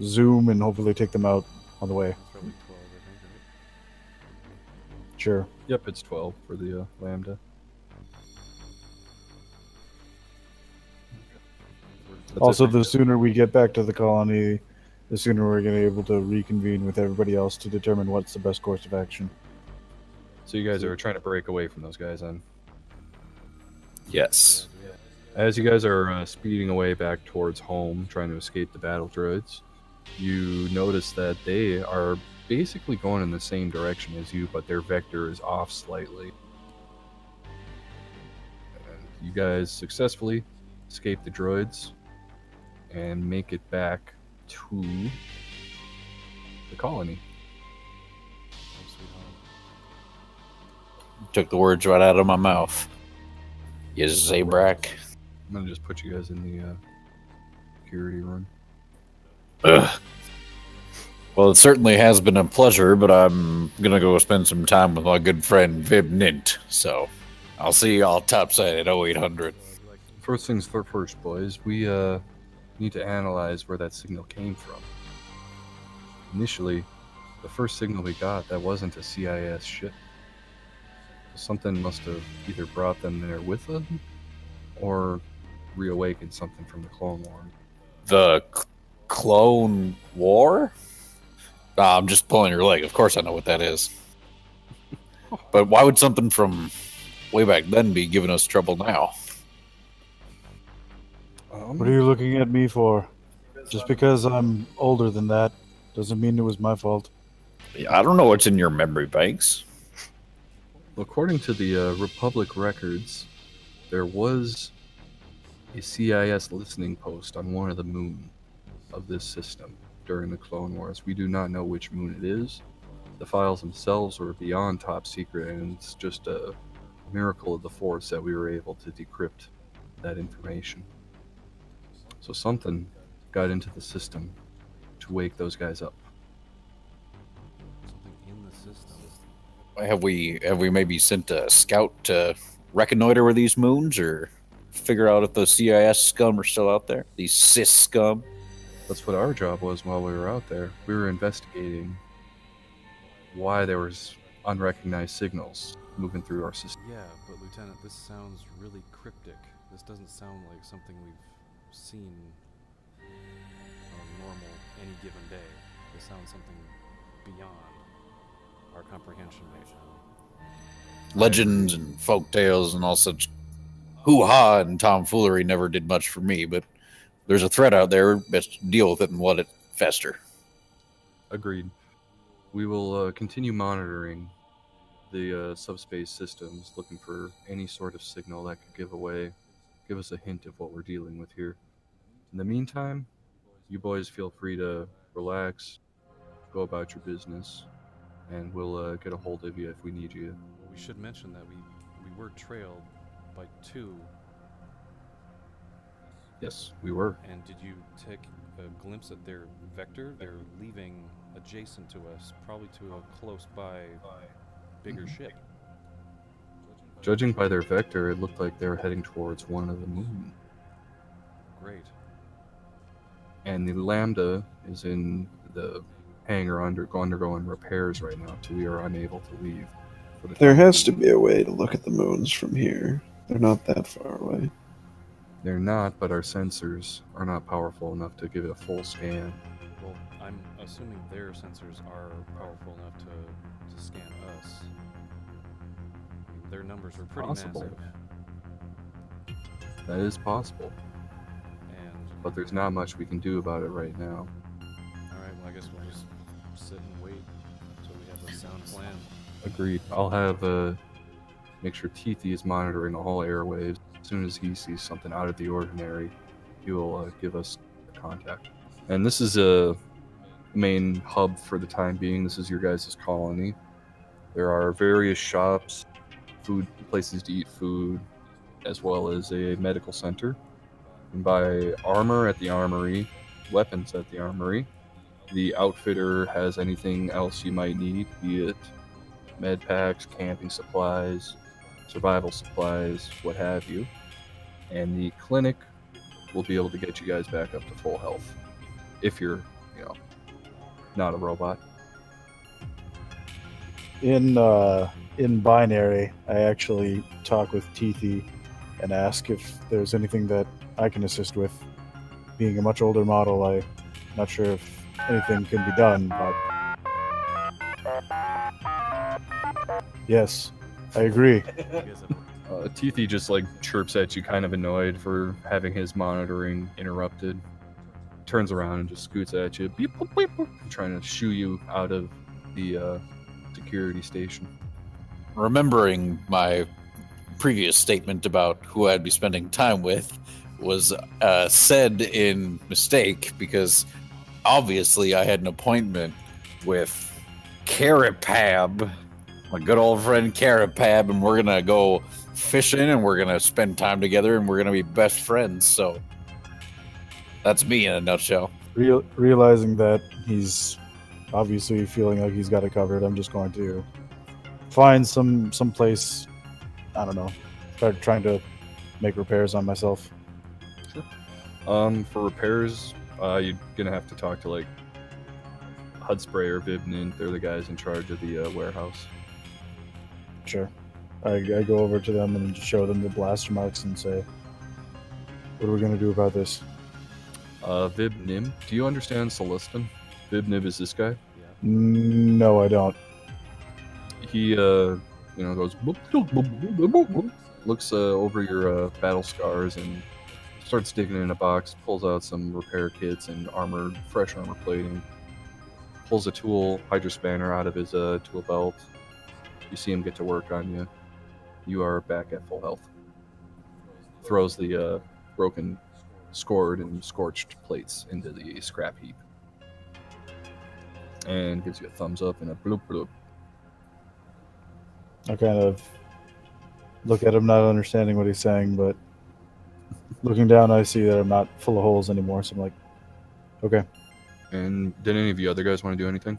zoom and hopefully take them out on the way. It's probably 12, I think, right? Sure. Yep, it's 12 for the Lambda. That's Also, it. the sooner we get back to the colony, the sooner we're going to be able to reconvene with everybody else to determine what's the best course of action. So you guys are trying to break away from those guys then. Yes. As you guys are speeding away back towards home, trying to escape the battle droids, you notice that they are basically going in the same direction as you, but their vector is off slightly. And you guys successfully escape the droids and make it back to the colony. Oh, sweet home. Took the words right out of my mouth. You Zabrak. I'm gonna just put you guys in the security room. Ugh. Well, it certainly has been a pleasure, but I'm gonna go spend some time with my good friend Vib Nint. So, I'll see y'all topside at 0800. First things first, boys. We need to analyze where that signal came from. Initially, the first signal we got, that wasn't a CIS ship. Something must have either brought them there with them, or reawakened something from the Clone Wars. The Clone War? Nah, I'm just pulling your leg. Of course I know what that is. But why would something from way back then be giving us trouble now? What are you looking at me for? Just because I'm older than that doesn't mean it was my fault. I don't know what's in your memory banks. According to the Republic records, there was a CIS listening post on one of the moons of this system during the Clone Wars. We do not know which moon it is. The files themselves were beyond top secret, and it's just a miracle of the Force that we were able to decrypt that information. So something got into the system to wake those guys up. Something in the system. Have we maybe sent a scout to reconnoiter where these moons, or figure out if the CIS scum are still out there? These cis scum? That's what our job was while we were out there. We were investigating why there was unrecognized signals moving through our system. Yeah, but Lieutenant, this sounds really cryptic. This doesn't sound like something we've seen on a normal, any given day. This sounds something beyond our comprehension right now. Legends and folk tales and all such hoo-ha and tomfoolery never did much for me, but there's a threat out there. Best deal with it and let it fester. Agreed. We will continue monitoring the subspace systems, looking for any sort of signal that could give us a hint of what we're dealing with here. In the meantime, you boys feel free to relax, go about your business, and we'll get a hold of you if we need you. Well, we should mention that we were trailed by 2. Yes, we were. And did you take a glimpse at their vector? They're leaving adjacent to us, probably to a close by bigger ship. Judging by their vector, it looked like they were heading towards one of the moons. Great. And the Lambda is in the hangar undergoing repairs right now, so we are unable to leave. There has to be a way to look at the moons from here. They're not that far away. They're not, but our sensors are not powerful enough to give it a full scan. Well, I'm assuming their sensors are powerful enough to scan us. I mean, their numbers are pretty Possible. massive. That is possible, And but there's not much we can do about it right now. alright, well I guess we'll just sit and wait until we have a sound plan. Agreed. I'll have make sure Teethy is monitoring all airwaves. As soon as he sees something out of the ordinary, he will give us contact. And this is a main hub for the time being. This is your guys' colony. There are various shops, food places to eat food, as well as a medical center. You can buy armor at the armory, weapons at the armory. The outfitter has anything else you might need, be it med packs, camping supplies, survival supplies, what have you. And the clinic will be able to get you guys back up to full health if you're, not a robot. In binary, I actually talk with Teethy and ask if there's anything that I can assist with. Being a much older model, I'm not sure if anything can be done, but yes, I agree. You guys have Teethy just chirps at you, kind of annoyed for having his monitoring interrupted. Turns around and just scoots at you, beep, boop, beep, boop, trying to shoo you out of the security station. Remembering my previous statement about who I'd be spending time with was said in mistake, because obviously I had an appointment with Carapab my good old friend Carapab, and we're gonna go fishing, and we're gonna spend time together, and we're gonna be best friends. So that's me in a nutshell. Realizing that he's obviously feeling like he's got it covered, I'm just going to find some place. I don't know. Start trying to make repairs on myself. For repairs, you're gonna have to talk to like Hudspray or Vibnin. They're the guys in charge of the warehouse. Sure. I go over to them and just show them the blaster marks and say, "What are we gonna do about this?" Vibnim, do you understand Celestin? Vibnim is this guy. No, I don't. He goes boop, boop, boop, boop, boop, boop, looks over your battle scars and starts digging in a box, pulls out some repair kits and fresh armor plating, pulls a tool hydro spanner out of his tool belt. You see him get to work on you. You are back at full health. Throws the broken, scored and scorched plates into the scrap heap and gives you a thumbs up and a bloop bloop. I kind of look at him, not understanding what he's saying, but looking down, I see that I'm not full of holes anymore. So I'm like, okay. And did any of you other guys want to do anything?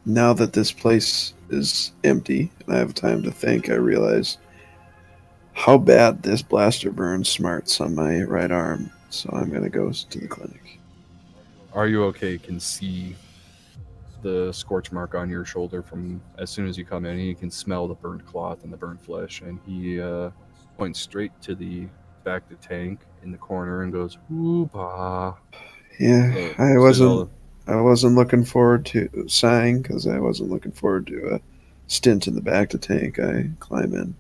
Now that this place is empty and I have time to think, I realize how bad this blaster burns smarts on my right arm. So I'm going to go to the clinic. Are you okay? Can see the scorch mark on your shoulder from as soon as you come in. He can smell the burnt cloth and the burnt flesh, and he points straight to the back of the tank in the corner and goes, "Ooh-bah." Yeah, I wasn't looking forward to sighing because I wasn't looking forward to a stint in the back to tank. I climb in.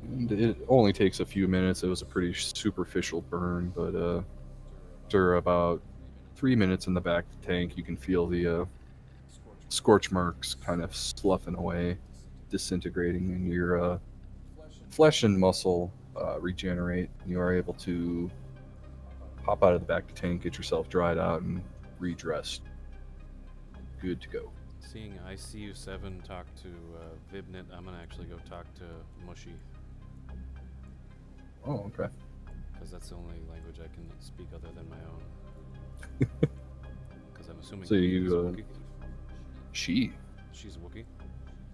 And it only takes a few minutes. It was a pretty superficial burn, but after about 3 minutes in the back of the tank, you can feel the scorch marks kind of sloughing away, disintegrating, and your flesh and muscle regenerate. You are able to hop out of the back of the tank, get yourself dried out, and redressed. Good to go. Seeing ICU-7 talk to Vibnit, I'm gonna actually go talk to Mushy, Oh, okay. because that's the only language I can speak other than my own. Because I'm assuming So he's you, a Wookiee. She's a Wookiee?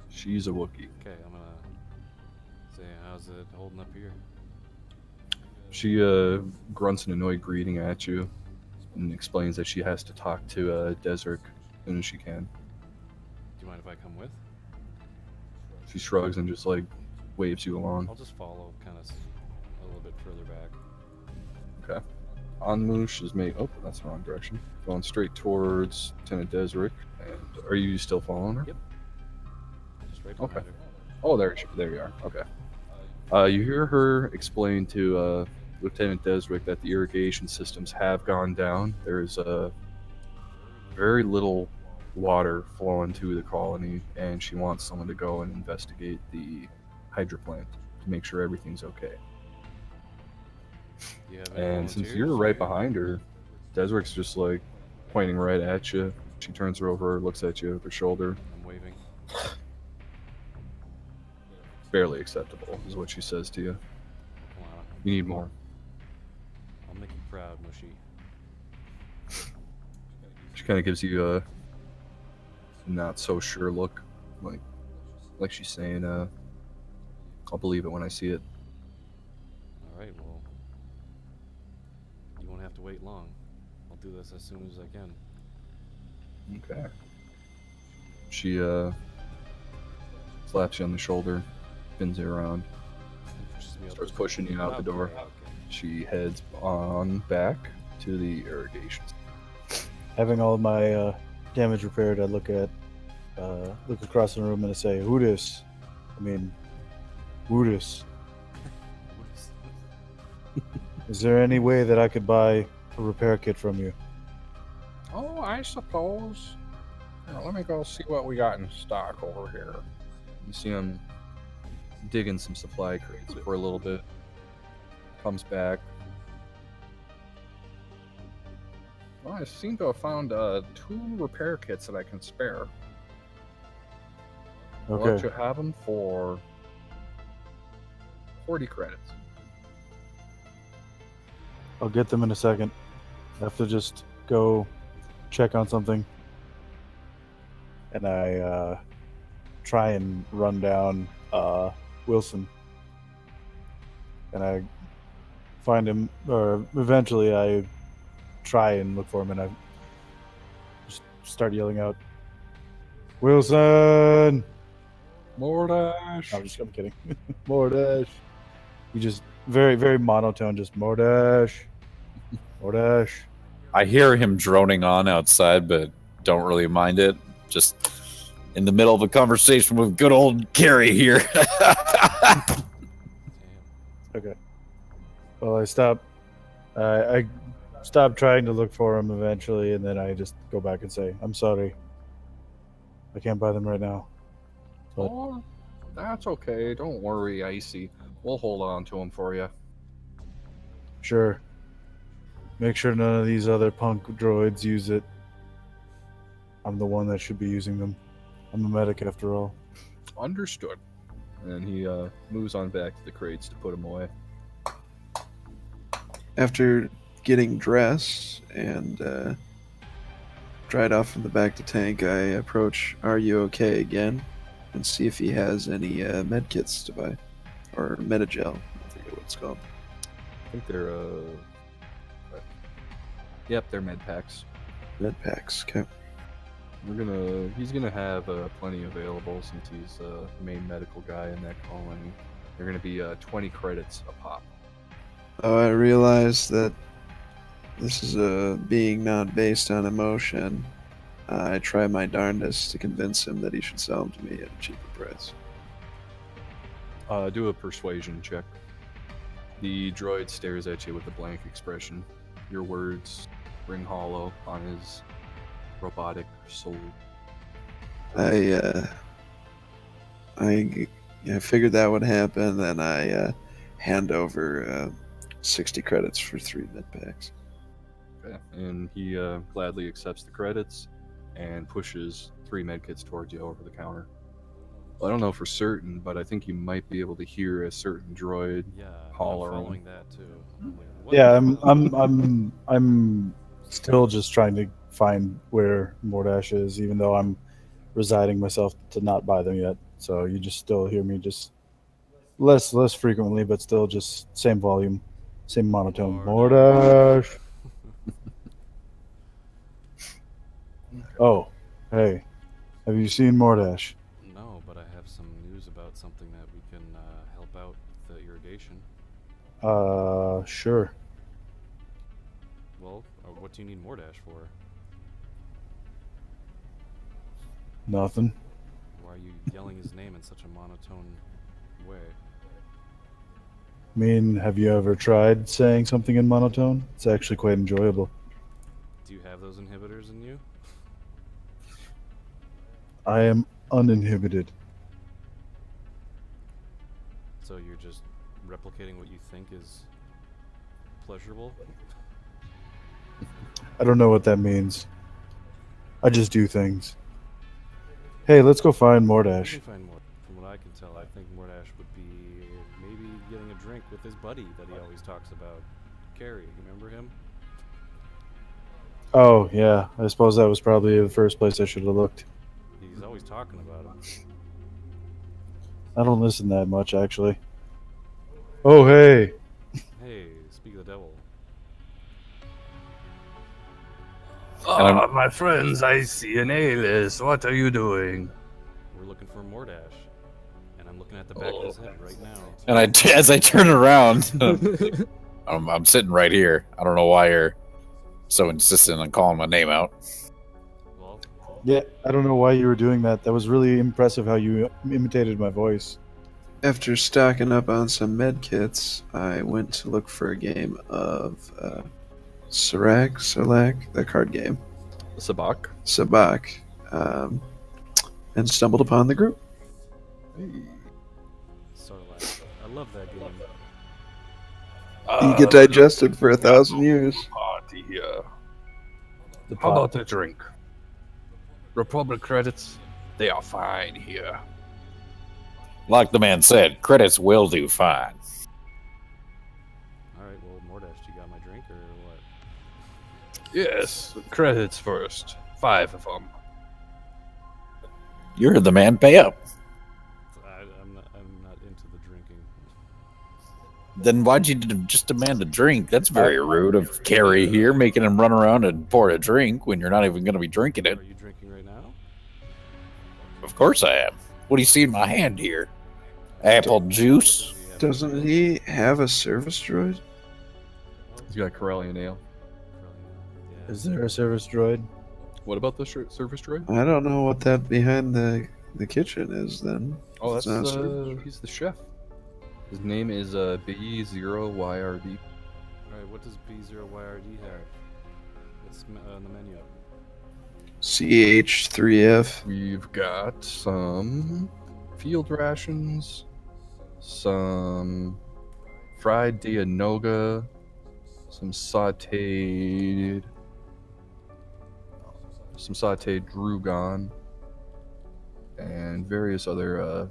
She's a Wookiee. Okay, I'm gonna say, how's it holding up here? She grunts an annoyed greeting at you and explains that she has to talk to Desert as soon as she can. Do you mind if I come with? She shrugs and just like waves you along. I'll just follow kind of a little bit further back. Okay. Anmush is made. Oh, that's the wrong direction. Going straight towards Lieutenant Desric. And are you still following her? Yep. Straight Okay. behind her. Oh, there you are. Okay. You hear her explain to Lieutenant Desric that the irrigation systems have gone down. There's very little water flowing to the colony, and she wants someone to go and investigate the hydro plant to make sure everything's okay. Do you have any And since volunteers? you're right behind her, Desric's just like pointing right at you. She turns her over, looks at you with her shoulder. I'm waving. Barely acceptable, is what she says to you. Come on. You need more. I'll make you proud, Mushy. She kind of gives you a not so sure look, like she's saying, "I'll believe it when I see it." Alright, well, you won't have to wait long. I'll do this as soon as I can. Okay. She slaps you on the shoulder, spins you around, Pushes me up starts the- pushing you out the door. Okay, okay. She heads on back to the irrigation. Having all of my damage repaired, I look across the room and I say, "Who dis? I mean, who dis? Is there any way that I could buy a repair kit from you?" Oh, I suppose. Let me go see what we got in stock over here. You see him digging some supply crates for a little bit. Comes back. Well, I seem to have found 2 repair kits that I can spare. I'll let Okay. you have them for 40 credits. I'll get them in a second. I have to just go check on something. And I try and run down Wilson. And I find him, or eventually I try and look for him, and I just start yelling out, Wilson! Mordash! I'm kidding. Mordash. He just very, very monotone, just Mordash. Mordash. I hear him droning on outside, but don't really mind it. Just in the middle of a conversation with good old Carrie here. Damn. Okay. Well, I stop trying to look for him eventually, and then I just go back and say, I'm sorry. I can't buy them right now. But Oh, that's okay. Don't worry, Icy. We'll hold on to them for you. sure. Make sure none of these other punk droids use it. I'm the one that should be using them. I'm a medic after all. Understood. And he moves on back to the crates to put them away. After getting dressed and dried off from the back to tank, I approach Are You Okay again and see if he has any med kits to buy. Or Metagel. I forget what it's called. I think they're yep, they're med packs. Med packs. Okay. He's gonna have plenty available since he's the main medical guy in that colony. They're gonna be 20 credits a pop. Oh, I realize that this is a being not based on emotion. I try my darndest to convince him that he should sell them to me at a cheaper price. Do a persuasion check. The droid stares at you with a blank expression. Your words ring hollow on his robotic soul. I figured that would happen, and I hand over 60 credits for 3 med packs. Okay. And he gladly accepts the credits and pushes 3 medkits towards you over the counter. Well, I don't know for certain, but I think you might be able to hear a certain droid. Yeah, Holler. I'm following that too. I'm like, what Yeah, the I'm still just trying to find where Mordash is, even though I'm resigning myself to not buy them yet. So you just still hear me just less frequently, but still just same volume, same monotone. Mordash. Oh, hey, have you seen Mordash? No, but I have some news about something that we can help out with the irrigation. Sure. Well, what do you need Mordash for? Nothing. Why are you yelling his name in such a monotone way? I mean, have you ever tried saying something in monotone? It's actually quite enjoyable. Do you have those inhibitors in you? I am uninhibited. So you're just replicating what you think is pleasurable? I don't know what that means. I just do things. Hey, let's go find You Mordash. can find more. From what I can tell, I think Mordash would be maybe getting a drink with his buddy that he always talks about. Carrie, you remember him? Oh, yeah. I suppose that was probably the first place I should have looked. He's always talking about him. I don't listen that much, actually. Oh, hey. Hey, speak of the devil. And I'm- my friends, I see an Heirs. What are you doing? We're looking for Mordash. And I'm looking at the back of his head right now. And as I turn around, I'm sitting right here. I don't know why you're so insistent on calling my name out. Well, Yeah, I don't know why you were doing that. That was really impressive how you imitated my voice. After stocking up on some med kits, I went to look for a game of Serac, the card game, Sabak. Sabak, and stumbled upon the group. Sarlacc. I love that game. You get digested for 1,000 years. Party here. The How about a drink? Republic credits, they are fine here. Like the man said, credits will do fine. All right, well, Mordash, you got my drink or what? Yes, credits first. 5 of them. You're the man. Pay up. I'm not into the drinking. Then why'd you just demand a drink? That's very rude of Carrie here, making him run around and pour a drink when you're not even going to be drinking it. Are you drinking right now? Of course I am. What do you see in my hand here? Apple juice? Doesn't he have a service droid? He's got a Corellian ale. Yeah. Is there a service droid? What about the service droid? I don't know what that behind the kitchen is then. Oh, It's not a that's service. he's the chef. His name is B0YRD. All right, what does B0YRD have? What's on the menu? CH3F. We've got some field rations, some fried Dianoga, some sautéed Drugon, and various other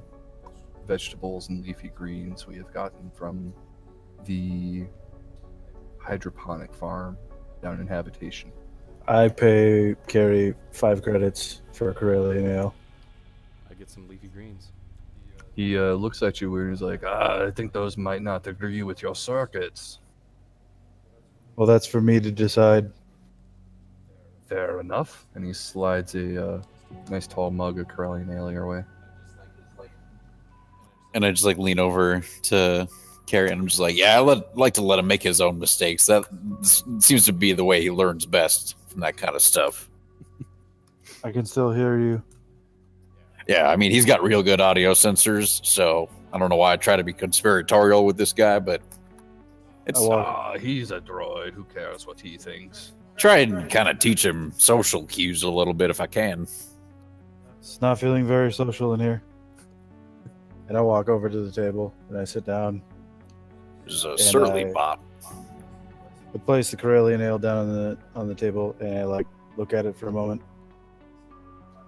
vegetables and leafy greens we have gotten from the hydroponic farm down in Habitation. I pay Carrie 5 credits for a Corellian ale. I get some leafy greens. He looks at you weird and he's like, I think those might not agree with your circuits. Well, that's for me to decide. Fair enough. And he slides a nice tall mug of Corellian ale your way. And I just like lean over to Carrie and I'm just like, yeah, like to let him make his own mistakes. That seems to be the way he learns best from that kind of stuff. I can still hear you. Yeah, I mean, he's got real good audio sensors, so I don't know why I try to be conspiratorial with this guy, but it's He's a droid. Who cares what he thinks? try and kind of teach him social cues a little bit if I can. It's not feeling very social in here. And I walk over to the table and I sit down. This is a surly bot. I place the Corellian ale down on the table and I like look at it for a moment.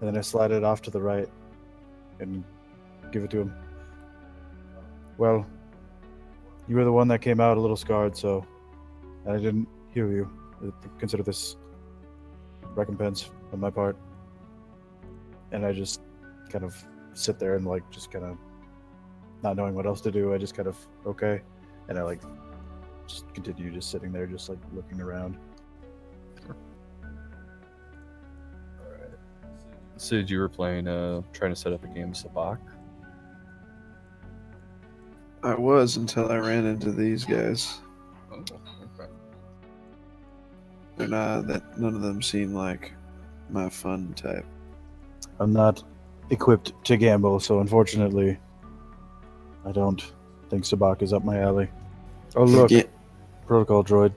And then I slide it off to the right and give it to him. Well, you were the one that came out a little scarred, so I didn't heal you. Consider this recompense on my part. And I just kind of sit there and like just kind of not knowing what else to do. I just kind of okay, and I like just continue just sitting there, just like looking around. Sid, you were playing, trying to set up a game of Sabak. I was until I ran into these guys. Oh, okay. They're not that. None of them seem like my fun type. I'm not equipped to gamble, so unfortunately, I don't think Sabak is up my alley. Oh look, Yeah. protocol droid.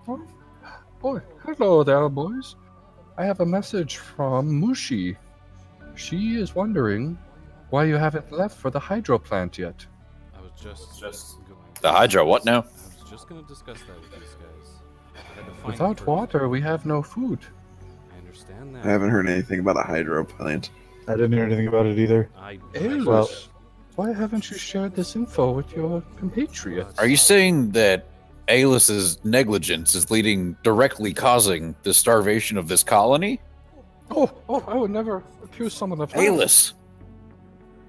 Oh, hello there, boys. I have a message from Mushi. She is wondering why you haven't left for the hydro plant yet. I was just going. The Hydra, what now? I was just going to discuss that with these guys. I had to find Without you first. water, we have no food. I understand that. I haven't heard anything about a hydro plant. I didn't hear anything about it either. Alias, Well- why haven't you shared this info with your compatriots? Are you saying that Aelis's negligence is directly causing the starvation of this colony? Oh, I would never accuse someone of that. Aelis,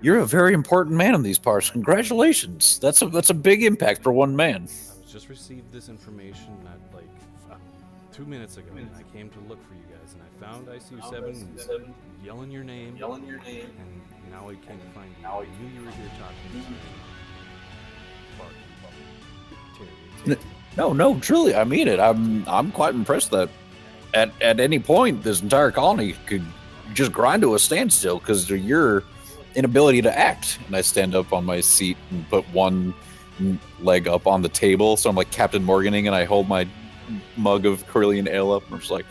you're a very important man in these parts. Congratulations. That's a big impact for one man. I was just received this information like 2 minutes ago. I came to look for you guys, and I found ICU-7 and yelling your name. And now I came to find you. I knew you were here talking to me. No, truly, I mean it. I'm quite impressed that at any point this entire colony could just grind to a standstill because of your inability to act. And I stand up on my seat and put one leg up on the table, so I'm like Captain Morganing, and I hold my mug of Corellian ale up, and I'm just like,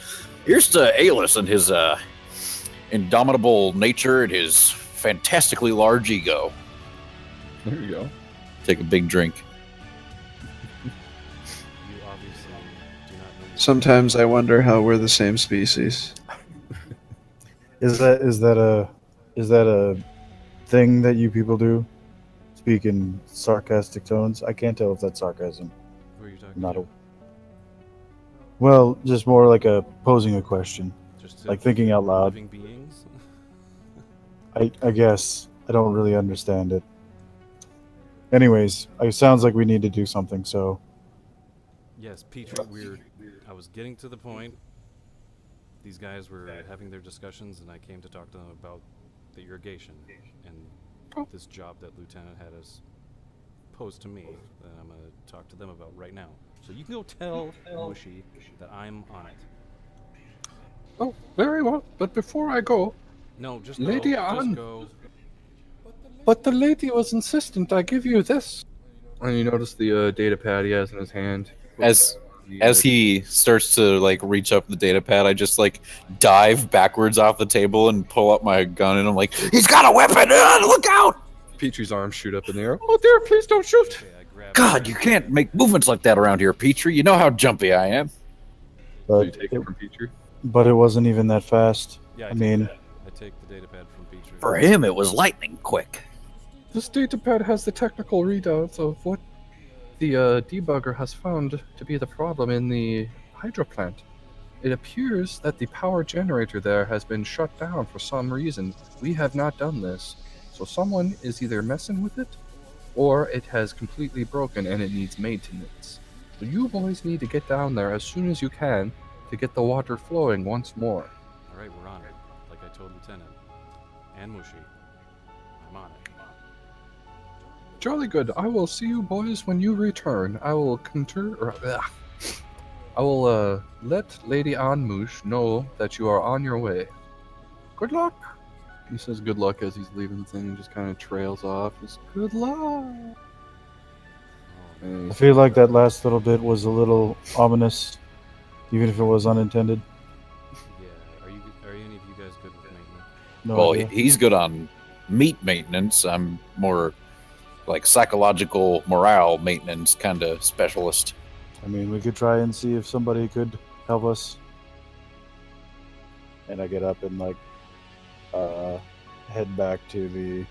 here's to Aelis and his indomitable nature and his fantastically large ego. There you go. Take a big drink. You obviously do not know. Sometimes I wonder how we're the same species. Is that a thing that you people do? speak in sarcastic tones. I can't tell if that's sarcasm. Who are you talking Not to? a. Well, just more like a posing a question, Just like thinking out loud. living beings? I guess I don't really understand it. Anyways, it sounds like we need to do something. So Yes, Petrie, I was getting to the point. These guys were having their discussions, and I came to talk to them about the irrigation and this job that Lieutenant had us posed to me that I'm going to talk to them about right now. So you can go tell Mushy that I'm on it. Oh, very well. But before I go, No, just Lady go. Anne. Just go. but the lady was insistent I give you this. And you notice the data pad he has in his hand. As he starts to like reach up the data pad, I just like dive backwards off the table and pull up my gun, and I'm like, "He's got a weapon! Look out!" Petrie's arms shoot up in the air. Oh dear, please don't shoot! Okay, I grab God, it. you can't make movements like that around here, Petrie. You know how jumpy I am. So you but take it from Petrie. it wasn't even that fast. Yeah, I mean, I take the data pad from Petrie. For him, it was lightning quick. This data pad has the technical readouts of what the debugger has found to be the problem in the hydro plant. It appears that the power generator there has been shut down for some reason. We have not done this. So someone is either messing with it, or it has completely broken and it needs maintenance. So you boys need to get down there as soon as you can to get the water flowing once more. All right, we're on it. Like I told Lieutenant and Mushy, I'm on it. Jolly good. I will see you boys when you return. I will I will let Lady Anmush know that you are on your way. Good luck. He says good luck as he's leaving the thing and just kind of trails off. Just good luck. And I feel like that last little bit was a little ominous, even if it was unintended. Yeah. Are any of you guys good with maintenance? No Well, idea. he's good on meat maintenance. I'm more like psychological morale maintenance kind of specialist. I mean, we could try and see if somebody could help us. And I get up and like head back to the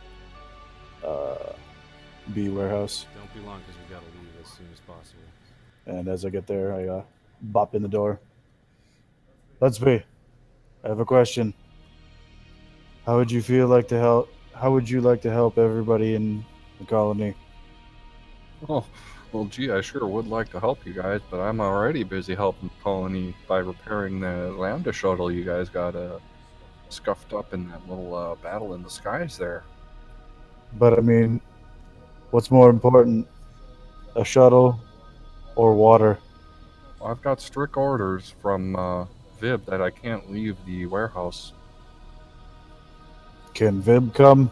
B warehouse. Don't be long because we gotta leave as soon as possible. And as I get there, I bop in the door. Let's be. I have a question. How would you like to help everybody in the colony? oh, well, gee, I sure would like to help you guys, but I'm already busy helping the colony by repairing the Lambda shuttle you guys got scuffed up in that little battle in the skies there. But I mean, what's more important, a shuttle or water? Well, I've got strict orders from Vib that I can't leave the warehouse. Can Vib come?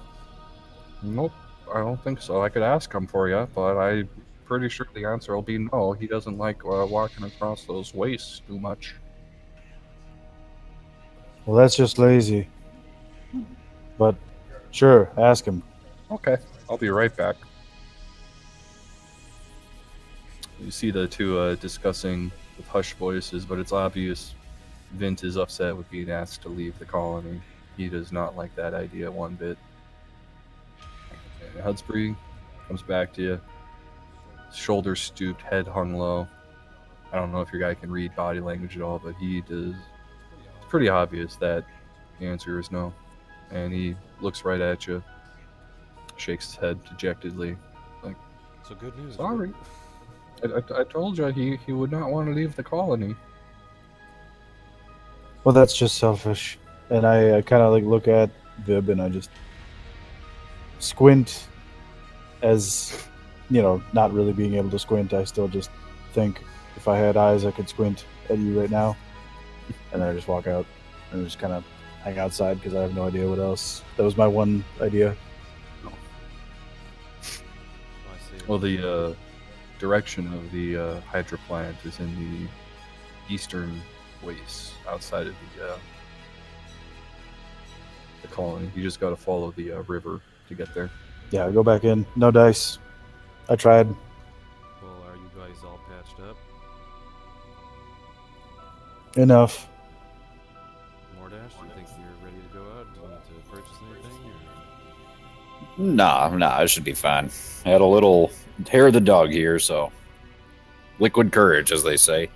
Nope, I don't think so. I could ask him for you, but I'm pretty sure the answer will be no. He doesn't like walking across those wastes too much. Well, that's just lazy. But sure, ask him. Okay, I'll be right back. You see the two discussing with hushed voices, but it's obvious Vint is upset with being asked to leave the colony. He does not like that idea one bit. And Hudsbury comes back to you. Shoulders stooped, head hung low. I don't know if your guy can read body language at all, but he does. It's pretty obvious that the answer is no. And he looks right at you, shakes his head dejectedly. So good news. Sorry. I told you he would not want to leave the colony. Well, that's just selfish. And I kind of like look at Vib and I just squint. As you know, not really being able to squint, I still just think if I had eyes, I could squint at you right now. And then I just walk out and just kind of hang outside because I have no idea what else. That was my one idea. Oh, I see. Well, the direction of the hydro plant is in the eastern wastes outside of the colony. You just got to follow the river to get there. Yeah, I go back in. No dice. I tried. Well, are you guys all patched up? Enough. Mordash, do you think you're ready to go out? Do you need to purchase anything? Or... Nah, it should be fine. I had a little hair of the dog here, so liquid courage, as they say.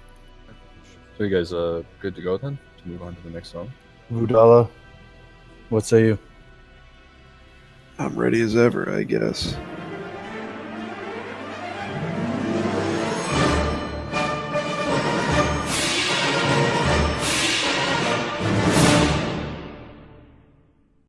So you guys good to go then to move on to the next song? Vudala, what say you? I'm ready as ever, I guess.